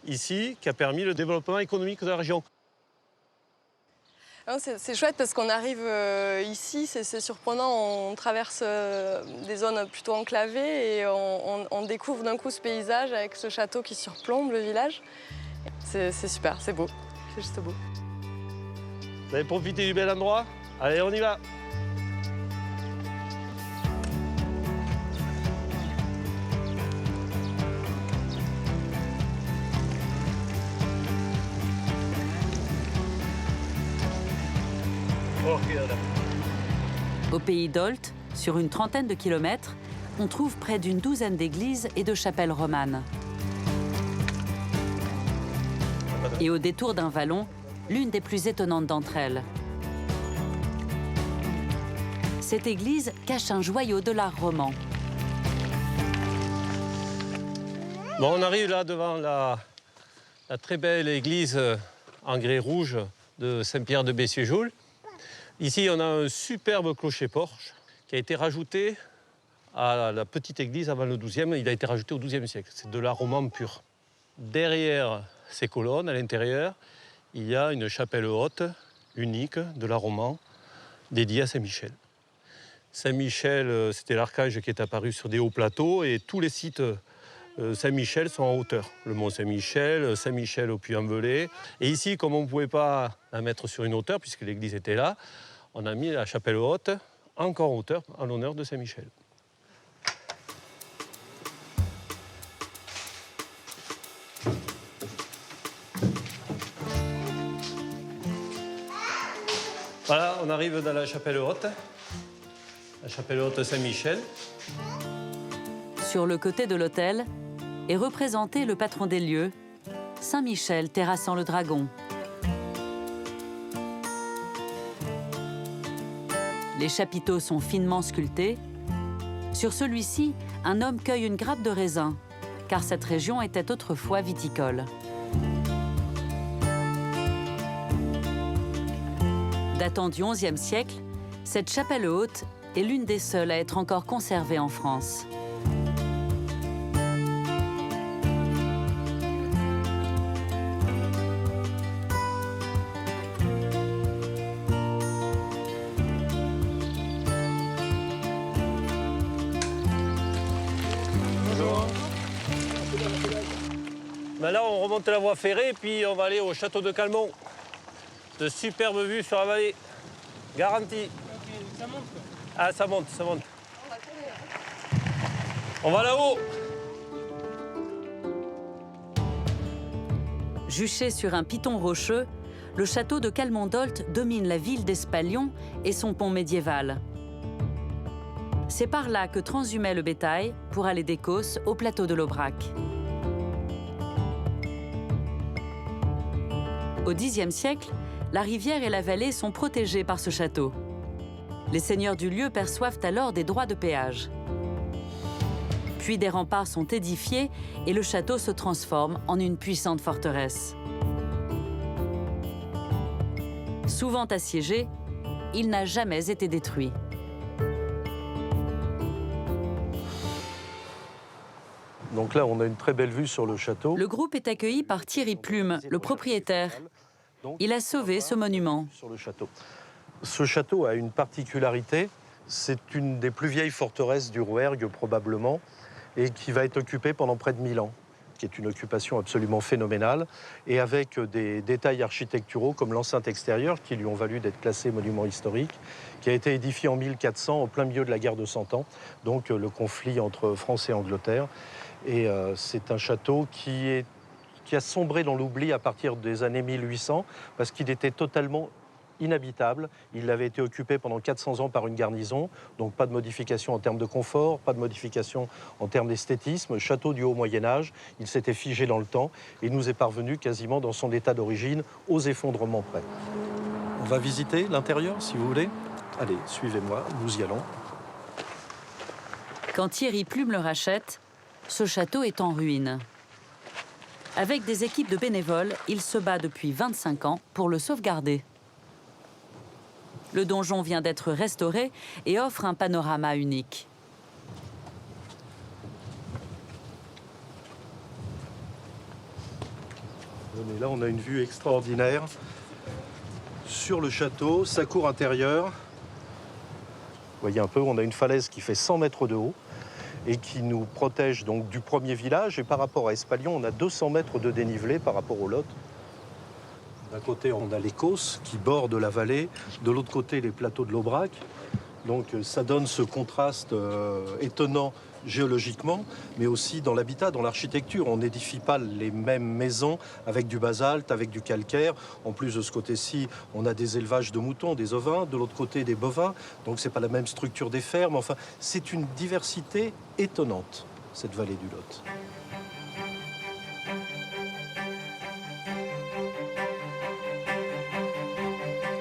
ici, qui a permis le développement économique de la région. C'est chouette parce qu'on arrive ici, c'est surprenant, on traverse des zones plutôt enclavées et on découvre d'un coup ce paysage avec ce château qui surplombe le village. C'est super, c'est beau, c'est juste beau. Vous avez profité du bel endroit? Allez, on y va! Au pays d'Olt, sur une trentaine de kilomètres, on trouve près d'une douzaine d'églises et de chapelles romanes. Et au détour d'un vallon, l'une des plus étonnantes d'entre elles. Cette église cache un joyau de l'art roman. Bon, on arrive là devant la très belle église en grès rouge de Saint-Pierre de Bessieux-Joule. Ici, on a un superbe clocher-porche qui a été rajouté à la petite église avant le XIIe. Il a été rajouté au XIIe siècle. C'est de l'art roman pur. Derrière ces colonnes, à l'intérieur, il y a une chapelle haute, unique, de l'art roman, dédiée à Saint-Michel. Saint-Michel, c'était l'archange qui est apparu sur des hauts plateaux et tous les sites Saint-Michel sont en hauteur. Le mont Saint-Michel, Saint-Michel au Puy-en-Velay. Et ici, comme on ne pouvait pas la mettre sur une hauteur, puisque l'église était là, on a mis la chapelle haute, encore en hauteur, en l'honneur de Saint-Michel. Voilà, on arrive dans la chapelle haute Saint-Michel. Sur le côté de l'autel est représenté le patron des lieux, Saint-Michel terrassant le dragon. Les chapiteaux sont finement sculptés. Sur celui-ci, un homme cueille une grappe de raisin, car cette région était autrefois viticole. Datant du XIe siècle, cette chapelle haute est l'une des seules à être encore conservée en France. Là, on remonte la voie ferrée et puis on va aller au château de Calmont. De superbes vues sur la vallée. Garantie. Ça monte quoi. Ah, ça monte, ça monte. On va là-haut. Juché sur un piton rocheux, le château de Calmont-d'Olt domine la ville d'Espalion et son pont médiéval. C'est par là que transhumait le bétail pour aller des Causses au plateau de l'Aubrac. Au Xe siècle, la rivière et la vallée sont protégées par ce château. Les seigneurs du lieu perçoivent alors des droits de péage. Puis des remparts sont édifiés et le château se transforme en une puissante forteresse. Souvent assiégé, il n'a jamais été détruit. Donc là, on a une très belle vue sur le château. Le groupe est accueilli par Thierry Plume, le propriétaire. Il a sauvé ce monument. Sur le château. Ce château a une particularité, c'est une des plus vieilles forteresses du Rouergue probablement, et qui va être occupée pendant près de 1000 ans, qui est une occupation absolument phénoménale, et avec des détails architecturaux comme l'enceinte extérieure, qui lui ont valu d'être classé monument historique, qui a été édifié en 1400, au plein milieu de la guerre de 100 ans, donc le conflit entre France et Angleterre. Et c'est un château qui est qui a sombré dans l'oubli à partir des années 1800 parce qu'il était totalement inhabitable. Il avait été occupé pendant 400 ans par une garnison, donc pas de modification en termes de confort, pas de modification en termes d'esthétisme. Château du haut Moyen-Âge, il s'était figé dans le temps et nous est parvenu quasiment dans son état d'origine, aux effondrements près. On va visiter l'intérieur si vous voulez. Allez, suivez-moi, nous y allons. Quand Thierry Plume le rachète, ce château est en ruine. Avec des équipes de bénévoles, il se bat depuis 25 ans pour le sauvegarder. Le donjon vient d'être restauré et offre un panorama unique. Là, on a une vue extraordinaire sur le château, sa cour intérieure. Vous voyez un peu, on a une falaise qui fait 100 mètres de haut et qui nous protège donc du premier village. Et par rapport à Espalion, on a 200 mètres de dénivelé par rapport au Lot. D'un côté, on a les Causses qui bordent la vallée. De l'autre côté, les plateaux de l'Aubrac. Donc ça donne ce contraste étonnant géologiquement, mais aussi dans l'habitat, dans l'architecture. On n'édifie pas les mêmes maisons avec du basalte, avec du calcaire. En plus de ce côté-ci, on a des élevages de moutons, des ovins. De l'autre côté, des bovins. Donc c'est pas la même structure des fermes. Enfin, c'est une diversité étonnante, cette vallée du Lot.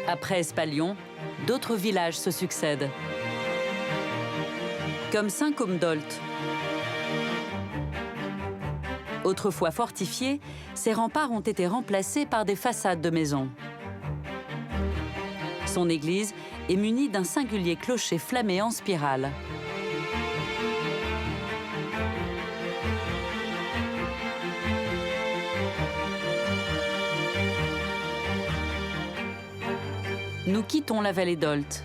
Après Espalion, d'autres villages se succèdent. Comme Saint-Côme-d'Olt. Autrefois fortifiés, ces remparts ont été remplacés par des façades de maisons. Son église est munie d'un singulier clocher flammé en spirale. Nous quittons la vallée d'Olt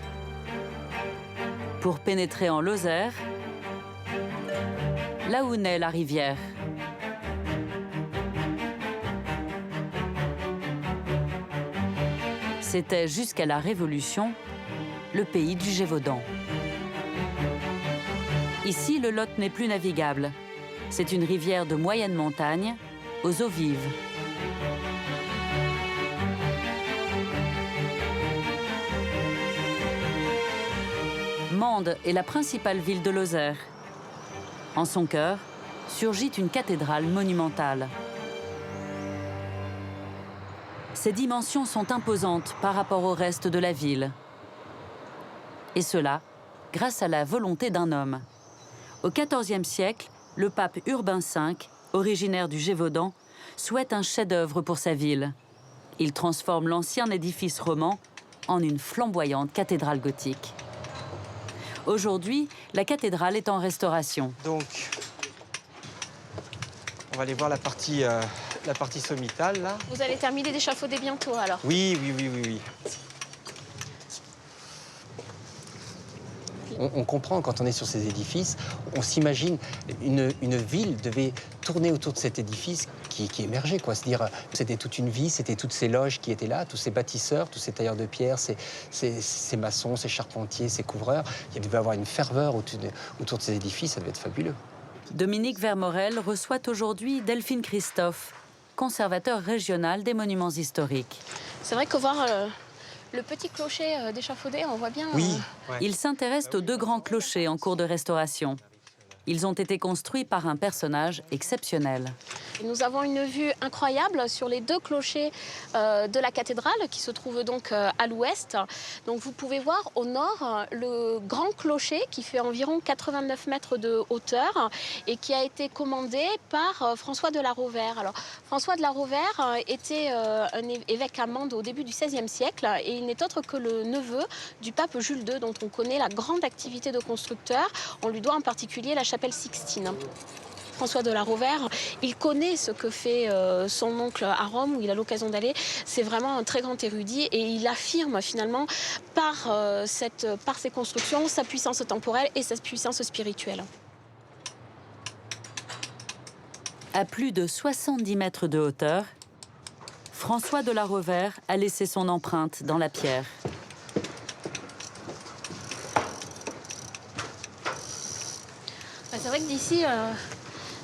pour pénétrer en Lozère, là où naît la rivière. C'était jusqu'à la Révolution le pays du Gévaudan. Ici, le Lot n'est plus navigable. C'est une rivière de moyenne montagne, aux eaux vives. Mende est la principale ville de Lozère. En son cœur, surgit une cathédrale monumentale. Ses dimensions sont imposantes par rapport au reste de la ville. Et cela, grâce à la volonté d'un homme. Au XIVe siècle, le pape Urbain V, originaire du Gévaudan, souhaite un chef-d'œuvre pour sa ville. Il transforme l'ancien édifice roman en une flamboyante cathédrale gothique. Aujourd'hui, la cathédrale est en restauration. Donc, on va aller voir la partie sommitale, là. Vous allez terminer d'échafauder bientôt, alors? Oui. On comprend, quand on est sur ces édifices, on s'imagine une ville devait tourner autour de cet édifice qui émergeait, quoi. C'est-à-dire, c'était toute une vie, c'était toutes ces loges qui étaient là, tous ces bâtisseurs, tous ces tailleurs de pierre, ces maçons, ces charpentiers, ces couvreurs. Il devait y avoir une ferveur autour de ces édifices, ça devait être fabuleux. Dominique Vermorel reçoit aujourd'hui Delphine Christophe, conservateur régional des monuments historiques. C'est vrai que voir le petit clocher d'échafaudé, on voit bien... Oui. Il s'intéresse aux deux grands clochers en cours de restauration. Ils ont été construits par un personnage exceptionnel. Nous avons une vue incroyable sur les deux clochers de la cathédrale qui se trouvent donc à l'ouest. Donc vous pouvez voir au nord le grand clocher qui fait environ 89 mètres de hauteur et qui a été commandé par François de la Rovère. Alors François de la Rovère était un évêque à Mende au début du XVIe siècle et il n'est autre que le neveu du pape Jules II dont on connaît la grande activité de constructeur. On lui doit en particulier la chapelle Sixtine. François de la Rovère, il connaît ce que fait son oncle à Rome, où il a l'occasion d'aller. C'est vraiment un très grand érudit et il affirme finalement par ses constructions sa puissance temporelle et sa puissance spirituelle. À plus de 70 mètres de hauteur, François de la Rovère a laissé son empreinte dans la pierre. C'est vrai que d'ici,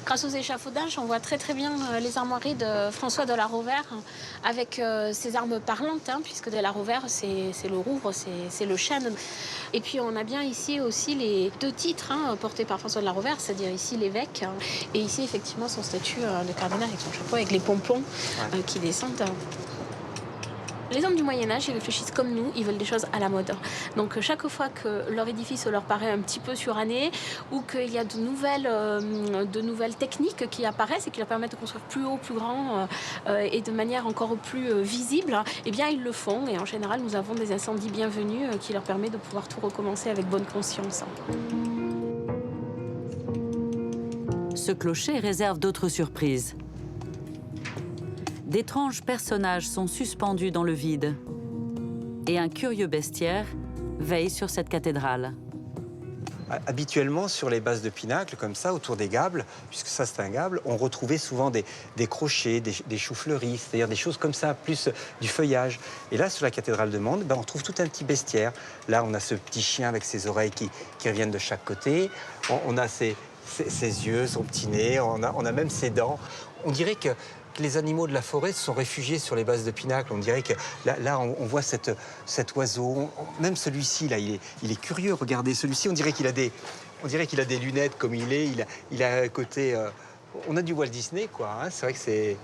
Grâce aux échafaudages, on voit très bien les armoiries de François de la Rovère avec ses armes parlantes, hein, puisque de la Rovère, c'est le Rouvre, c'est le chêne. Et puis on a bien ici aussi les 2 titres hein, portés par François de la Rovère, c'est-à-dire ici l'évêque, et ici effectivement son statut de cardinal avec son chapeau, avec les pompons qui descendent. Les hommes du Moyen-Âge, ils réfléchissent comme nous, ils veulent des choses à la mode. Donc chaque fois que leur édifice leur paraît un petit peu suranné ou qu'il y a de nouvelles techniques qui apparaissent et qui leur permettent de construire plus haut, plus grand et de manière encore plus visible, eh bien ils le font. Et en général, nous avons des incendies bienvenus qui leur permettent de pouvoir tout recommencer avec bonne conscience. Ce clocher réserve d'autres surprises. D'étranges personnages sont suspendus dans le vide et un curieux bestiaire veille sur cette cathédrale. Habituellement, sur les bases de pinacle, comme ça, autour des gables, puisque ça c'est un gable, on retrouvait souvent des crochets, des choux-fleuris, c'est-à-dire des choses comme ça, plus du feuillage. Et là, sur la cathédrale de Mende, on trouve tout un petit bestiaire. Là, on a ce petit chien avec ses oreilles qui reviennent de chaque côté. On a ses yeux, son petit nez, on a même ses dents. On dirait que les animaux de la forêt se sont réfugiés sur les bases de pinacle. On dirait que là on voit cet oiseau. Même celui-ci, là, il est curieux. Regardez, celui-ci, on dirait qu'il a des lunettes comme il est. Il a un côté... on a du Walt Disney, quoi. Hein. C'est vrai que c'est...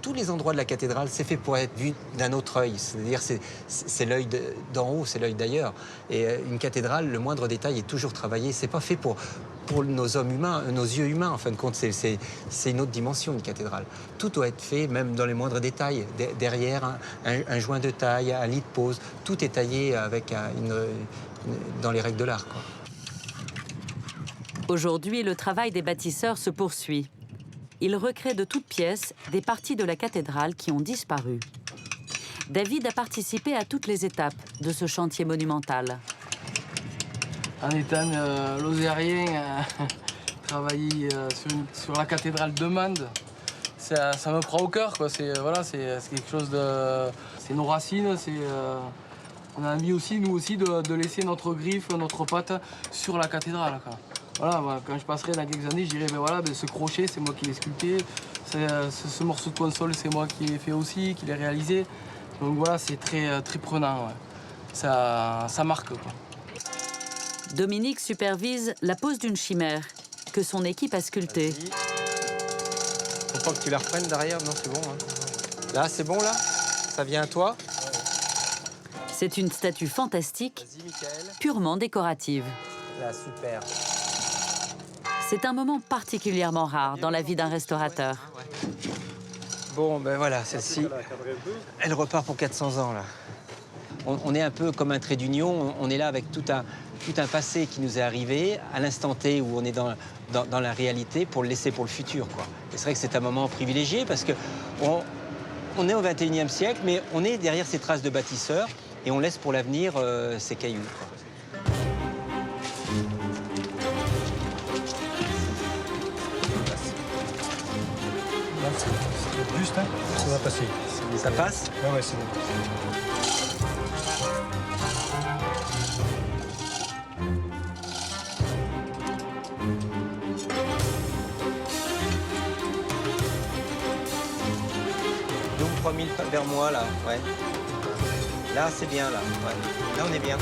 Tous les endroits de la cathédrale, c'est fait pour être vu d'un autre œil. C'est-à-dire c'est l'œil d'en haut, c'est l'œil d'ailleurs. Et une cathédrale, le moindre détail est toujours travaillé. C'est pas fait pour nos hommes humains, nos yeux humains, en fin de compte. C'est une autre dimension, une cathédrale. Tout doit être fait, même dans les moindres détails. Derrière, un joint de taille, un lit de pose, tout est taillé avec dans les règles de l'art, quoi. Aujourd'hui, le travail des bâtisseurs se poursuit. Ils recréent de toutes pièces des parties de la cathédrale qui ont disparu. David a participé à toutes les étapes de ce chantier monumental. En étant lozérien, travailler sur la cathédrale de Mende, ça me prend au cœur, quoi. C'est quelque chose de... C'est nos racines, on a envie aussi, nous aussi, de laisser notre griffe, notre patte sur la cathédrale, quoi. Voilà, quand je passerai dans quelques années, je dirais, ce crochet, c'est moi qui l'ai sculpté. Ce morceau de console, c'est moi qui l'ai fait aussi, qui l'ai réalisé. Donc voilà, c'est très, très prenant. Ouais. Ça marque, quoi. Dominique supervise la pose d'une chimère que son équipe a sculptée. Faut pas que tu la reprennes derrière, non, c'est bon. Hein. Là, c'est bon, là? Ça vient à toi? C'est une statue fantastique, purement décorative. Là, super. C'est un moment particulièrement rare dans la vie d'un restaurateur. Bon, ben voilà, celle-ci, elle repart pour 400 ans, là. On est un peu comme un trait d'union, on est là avec tout un passé qui nous est arrivé, à l'instant T où on est dans la réalité, pour le laisser pour le futur, quoi. Et c'est vrai que c'est un moment privilégié, parce que on est au XXIe siècle, mais on est derrière ces traces de bâtisseurs, et on laisse pour l'avenir ces cailloux, quoi. C'est juste, hein, ça va passer. Ça passe? Ouais, c'est bon. Donc 3000 vers moi, là, ouais. Là, c'est bien, là, ouais. Là, on est bien.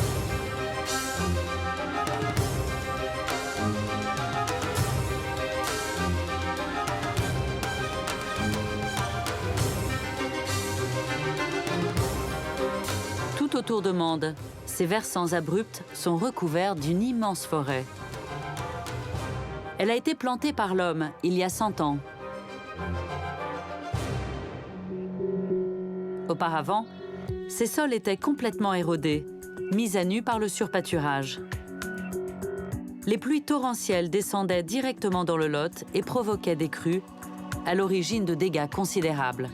Tout autour de Mende, ces versants abrupts sont recouverts d'une immense forêt. Elle a été plantée par l'homme il y a 100 ans. Auparavant, ces sols étaient complètement érodés, mis à nu par le surpâturage. Les pluies torrentielles descendaient directement dans le Lot et provoquaient des crues, à l'origine de dégâts considérables.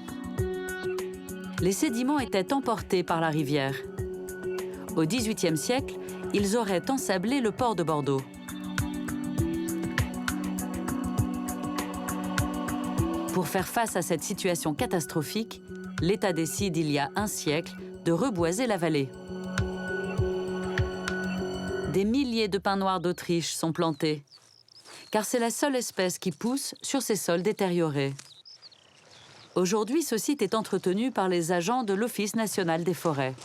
Les sédiments étaient emportés par la rivière. Au XVIIIe siècle, ils auraient ensablé le port de Bordeaux. Pour faire face à cette situation catastrophique, l'État décide il y a un siècle de reboiser la vallée. Des milliers de pins noirs d'Autriche sont plantés. car c'est la seule espèce qui pousse sur ces sols détériorés. Aujourd'hui, ce site est entretenu par les agents de l'Office national des forêts.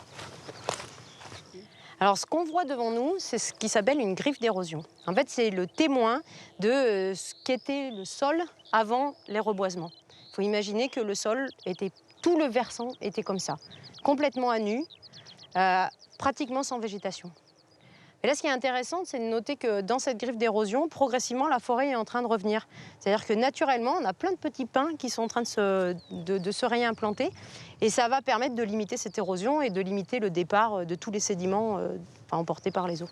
Alors, ce qu'on voit devant nous, c'est ce qui s'appelle une griffe d'érosion. En fait, c'est le témoin de ce qu'était le sol avant les reboisements. Il faut imaginer que le sol était, tout le versant était comme ça, complètement à nu, pratiquement sans végétation. Et là, ce qui est intéressant, c'est de noter que dans cette griffe d'érosion, progressivement, la forêt est en train de revenir. C'est-à-dire que naturellement, on a plein de petits pins qui sont en train de se réimplanter. Et ça va permettre de limiter cette érosion et de limiter le départ de tous les sédiments emportés par les eaux.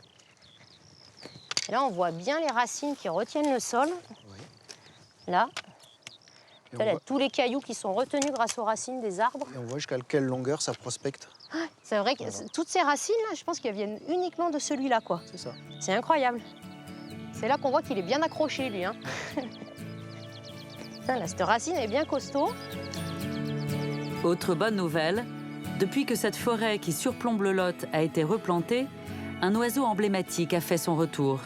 Et là, on voit bien les racines qui retiennent le sol. Oui. Là. Là, tous les cailloux qui sont retenus grâce aux racines des arbres. Et on voit jusqu'à quelle longueur ça prospecte. C'est vrai que toutes ces racines-là, je pense qu'elles viennent uniquement de celui-là, quoi. C'est ça. C'est incroyable. C'est là qu'on voit qu'il est bien accroché, lui. Hein. Là, cette racine est bien costaud. Autre bonne nouvelle, depuis que cette forêt qui surplombe le Lot a été replantée, un oiseau emblématique a fait son retour.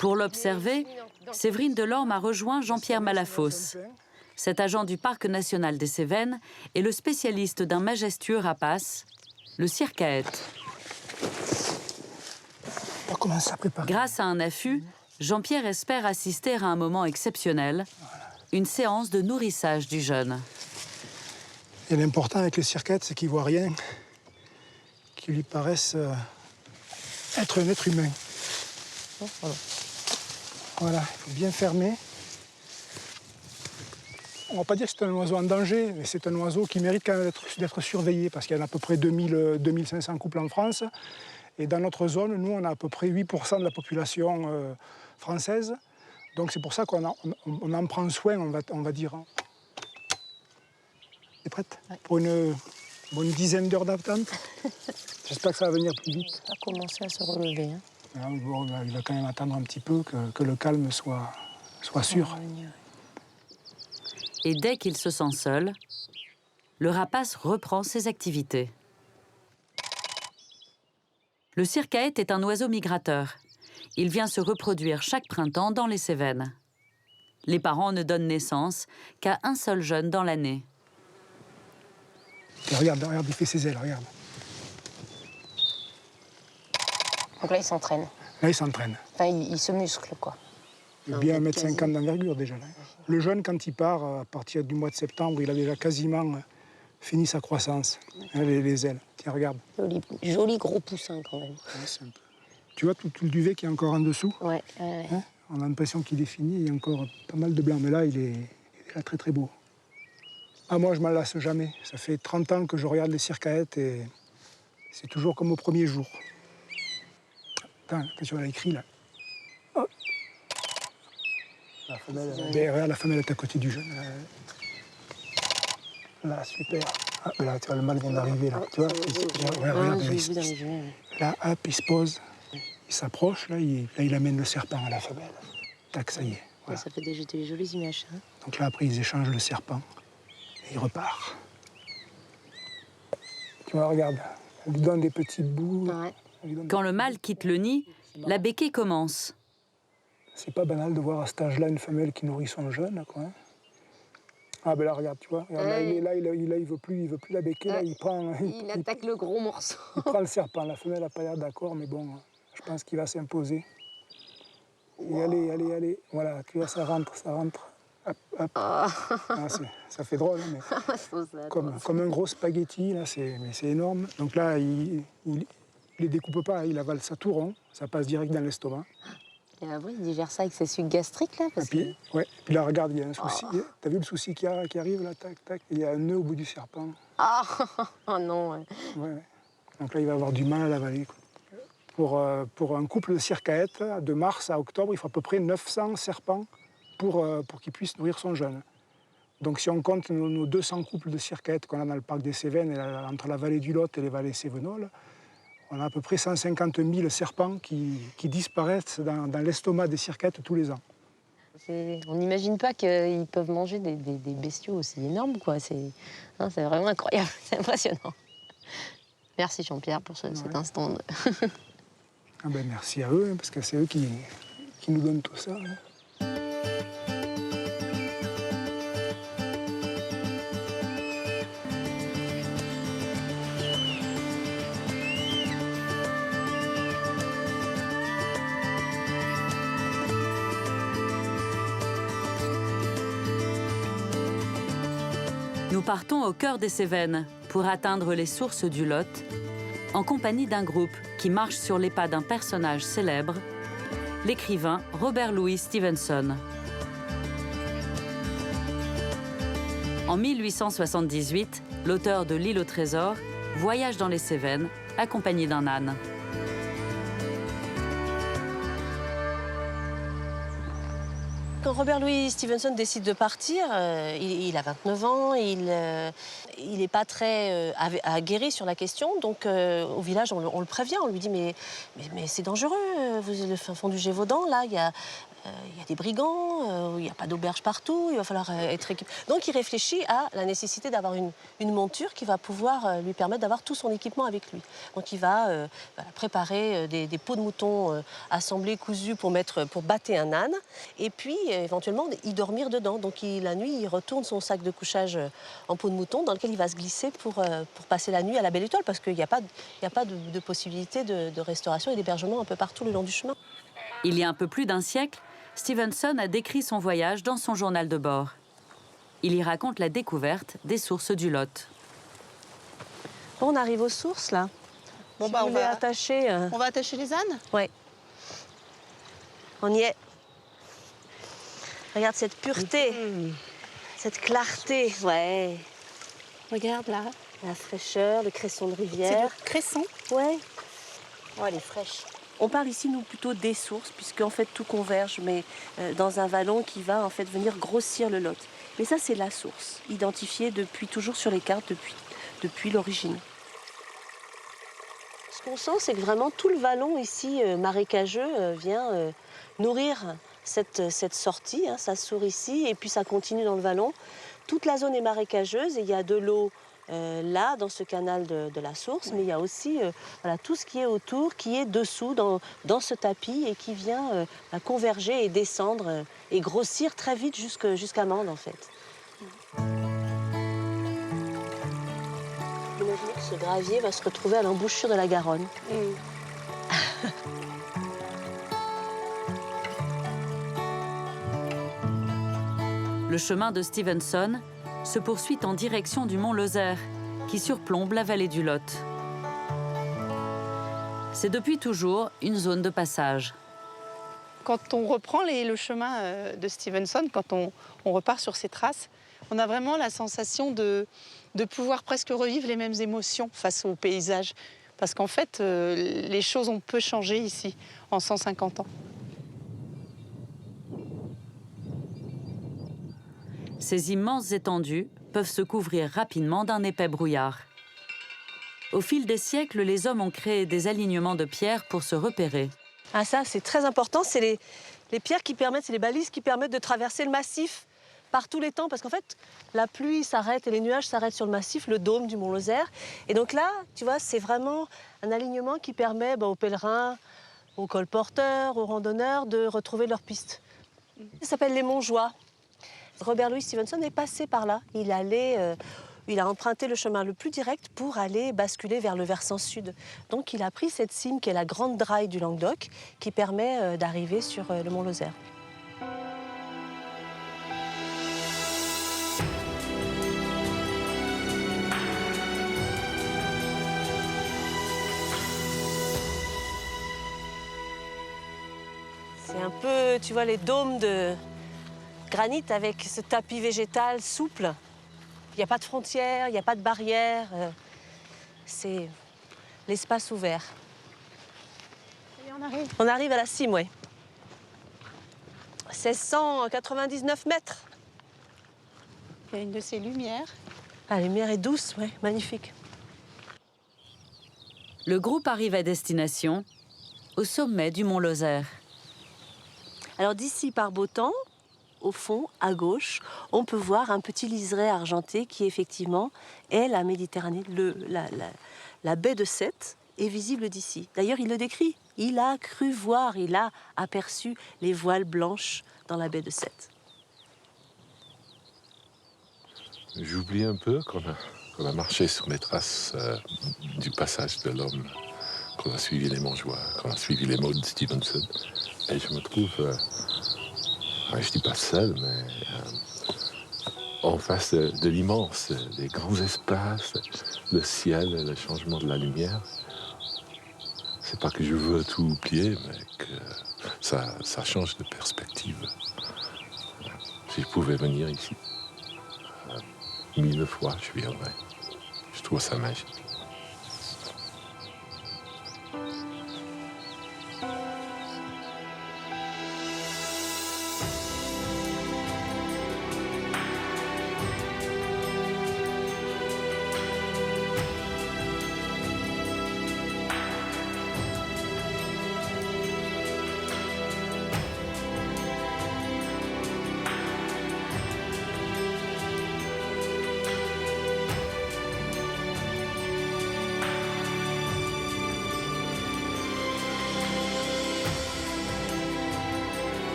Pour l'observer, Séverine Delorme a rejoint Jean-Pierre Malafosse. Cet agent du Parc national des Cévennes est le spécialiste d'un majestueux rapace, le circaète. Grâce à un affût, Jean-Pierre espère assister à un moment exceptionnel, une séance de nourrissage du jeune. Et l'important avec le circaète, c'est qu'il ne voit rien qui lui paraisse être un être humain. Voilà, il faut bien fermer. On ne va pas dire que c'est un oiseau en danger, mais c'est un oiseau qui mérite quand même d'être surveillé, parce qu'il y en a à peu près 2500 couples en France. Et dans notre zone, nous, on a à peu près 8% de la population française. Donc c'est pour ça qu'on en prend soin, on va dire. T'es prête? Ouais. Pour une bonne dizaine d'heures d'attente. J'espère que ça va venir plus vite. Ça va commencer à se relever. Hein. Bon, il va quand même attendre un petit peu que le calme soit sûr. Et dès qu'il se sent seul, le rapace reprend ses activités. Le circaète est un oiseau migrateur. Il vient se reproduire chaque printemps dans les Cévennes. Les parents ne donnent naissance qu'à un seul jeune dans l'année. Regarde, il fait ses ailes, regarde. Donc là, il s'entraîne. Là, il s'entraîne. Enfin, il se muscle, quoi. Il est bien 1,50 m d'envergure, déjà. Là. Le jeune, quand il part, à partir du mois de septembre, il a déjà quasiment fini sa croissance. Les ailes. Tiens, regarde. Joli gros poussin, quand même. Ouais, tu vois tout le duvet qui est encore en dessous? Ouais. Hein, on a l'impression qu'il est fini. Il y a encore pas mal de blanc. Mais là, il est là très, très beau. Ah, moi, je m'en lasse jamais. Ça fait 30 ans que je regarde les circaètes et c'est toujours comme au premier jour. Attends, qu'est-ce qu'on a écrit là? Oh. La femelle, regarde, la femelle est à côté du jeune. Là, super. Ah, là, tu vois, le mâle vient d'arriver là. Tu vois, regarde, là, hop, il se pose, il s'approche, là, il amène le serpent à la femelle. Tac, ça y est. Voilà. Ça fait des jolies images. Hein. Donc là, après, ils échangent le serpent et il repart. Tu vois, regarde, elle lui donne des petits bouts. Ouais. Quand le mâle quitte le nid, la béquée commence. C'est pas banal de voir à cet âge-là une femelle qui nourrit son jeune, quoi. Ah ben là, regarde, tu vois, regarde, il veut plus la béquée, là, il attaque le gros morceau. Il prend le serpent, la femelle n'a pas l'air d'accord, mais bon, je pense qu'il va s'imposer. Et allez, voilà, tu vois, ça rentre. Hop. Ah, ça fait drôle, hein, mais comme un gros spaghetti, là, c'est énorme. Donc là, il les découpe pas, il avale ça tout rond, ça passe direct dans l'estomac. Et après, il digère ça avec ses sucs gastriques, là parce et puis là, regarde, il y a un souci. T'as vu le souci qui arrive, là, tac, il y a un nœud au bout du serpent. Oh non, ouais. Donc là, il va avoir du mal à l'avaler. Pour un couple de circaètes, de mars à octobre, il faut à peu près 900 serpents pour qu'il puisse nourrir son jeune. Donc si on compte nos 200 couples de circaètes qu'on a dans le parc des Cévennes, entre la vallée du Lot et les vallées cévenoles, on a à peu près 150 000 serpents qui disparaissent dans l'estomac des circaètes tous les ans. On n'imagine pas qu'ils peuvent manger des bestiaux aussi énormes, quoi. C'est vraiment incroyable, c'est impressionnant. Merci Jean-Pierre pour cet instant. Ah ben merci à eux, hein, parce que c'est eux qui nous donnent tout ça. Hein. Nous partons au cœur des Cévennes pour atteindre les sources du Lot, en compagnie d'un groupe qui marche sur les pas d'un personnage célèbre, l'écrivain Robert Louis Stevenson. En 1878, l'auteur de L'île au trésor voyage dans les Cévennes, accompagné d'un âne. Quand Robert Louis Stevenson décide de partir, il a 29 ans, il n'est pas très aguerri sur la question. Donc au village, on le prévient, on lui dit mais c'est dangereux, le fin fond du Gévaudan, là, il y a des brigands, il n'y a pas d'auberge partout, il va falloir être équipé. Donc il réfléchit à la nécessité d'avoir une monture qui va pouvoir lui permettre d'avoir tout son équipement avec lui. Donc il va préparer des peaux de mouton assemblées, cousues pour battre un âne, et puis éventuellement y dormir dedans. Donc la nuit, il retourne son sac de couchage en peau de mouton dans lequel il va se glisser pour passer la nuit à la Belle Étoile, parce qu'il n'y a pas de possibilité de restauration et d'hébergement un peu partout le long du chemin. Il y a un peu plus d'un siècle, Stevenson a décrit son voyage dans son journal de bord. Il y raconte la découverte des sources du Lot. Bon, on arrive aux sources, là. Bon, si on va attacher... On va attacher les ânes? Oui. On y est. Regarde cette pureté, cette clarté. Ouais. Regarde, là. La fraîcheur, le cresson de rivière. C'est le cresson? Ouais. Oh, elle est fraîche. On parle ici, nous, plutôt des sources, puisqu'en fait, tout converge, mais dans un vallon qui va, en fait, venir grossir le Lot. Mais ça, c'est la source, identifiée toujours sur les cartes, depuis l'origine. Ce qu'on sent, c'est que vraiment, tout le vallon ici, marécageux, vient nourrir cette sortie. Hein, ça sourd ici, et puis ça continue dans le vallon. Toute la zone est marécageuse, et il y a de l'eau là, dans ce canal de la source, mais il y a aussi tout ce qui est autour, qui est dessous, dans ce tapis, et qui vient converger et descendre et grossir très vite jusqu'à Mende, en fait. Imaginez que ce gravier va se retrouver à l'embouchure de la Garonne. Le chemin de Stevenson se poursuit en direction du mont Lozère, qui surplombe la vallée du Lot. C'est depuis toujours une zone de passage. Quand on reprend le chemin de Stevenson, quand on repart sur ses traces, on a vraiment la sensation de pouvoir presque revivre les mêmes émotions face au paysage. Parce qu'en fait, les choses ont peu changé ici, en 150 ans. Ces immenses étendues peuvent se couvrir rapidement d'un épais brouillard. Au fil des siècles, les hommes ont créé des alignements de pierres pour se repérer. Ah, ça, c'est très important. C'est les pierres qui permettent, c'est les balises qui permettent de traverser le massif par tous les temps. Parce qu'en fait, la pluie s'arrête et les nuages s'arrêtent sur le massif, le dôme du mont Lozère. Et donc là, tu vois, c'est vraiment un alignement qui permet aux pèlerins, aux colporteurs, aux randonneurs de retrouver leur piste. Ça s'appelle les Montjoie. Robert Louis Stevenson est passé par là. Il a emprunté le chemin le plus direct pour aller basculer vers le versant sud. Donc il a pris cette cime qui est la grande draille du Languedoc, qui permet d'arriver sur le mont Lozère. C'est un peu, tu vois, les dômes de granit avec ce tapis végétal souple. Il n'y a pas de frontières, il n'y a pas de barrières. C'est l'espace ouvert. Et on arrive. On arrive à la cime, oui. 1699 mètres. Il y a une de ces lumières. La lumière est douce, oui, magnifique. Le groupe arrive à destination, au sommet du mont Lozère. Alors d'ici, par beau temps, au fond, à gauche, on peut voir un petit liseré argenté qui effectivement est la Méditerranée. La baie de Sète est visible d'ici. D'ailleurs, il le décrit. Il a cru voir, il a aperçu les voiles blanches dans la baie de Sète. J'oublie un peu qu'on a marché sur les traces du passage de l'homme, qu'on a suivi les mangeois, qu'on a suivi les mots de Stevenson. Et je me trouve, je dis pas seul, mais en face de l'immense, des grands espaces, le ciel, le changement de la lumière. C'est pas que je veux tout oublier, mais que ça change de perspective. Si je pouvais venir ici, 1000 fois, je viendrais. Je trouve ça magique.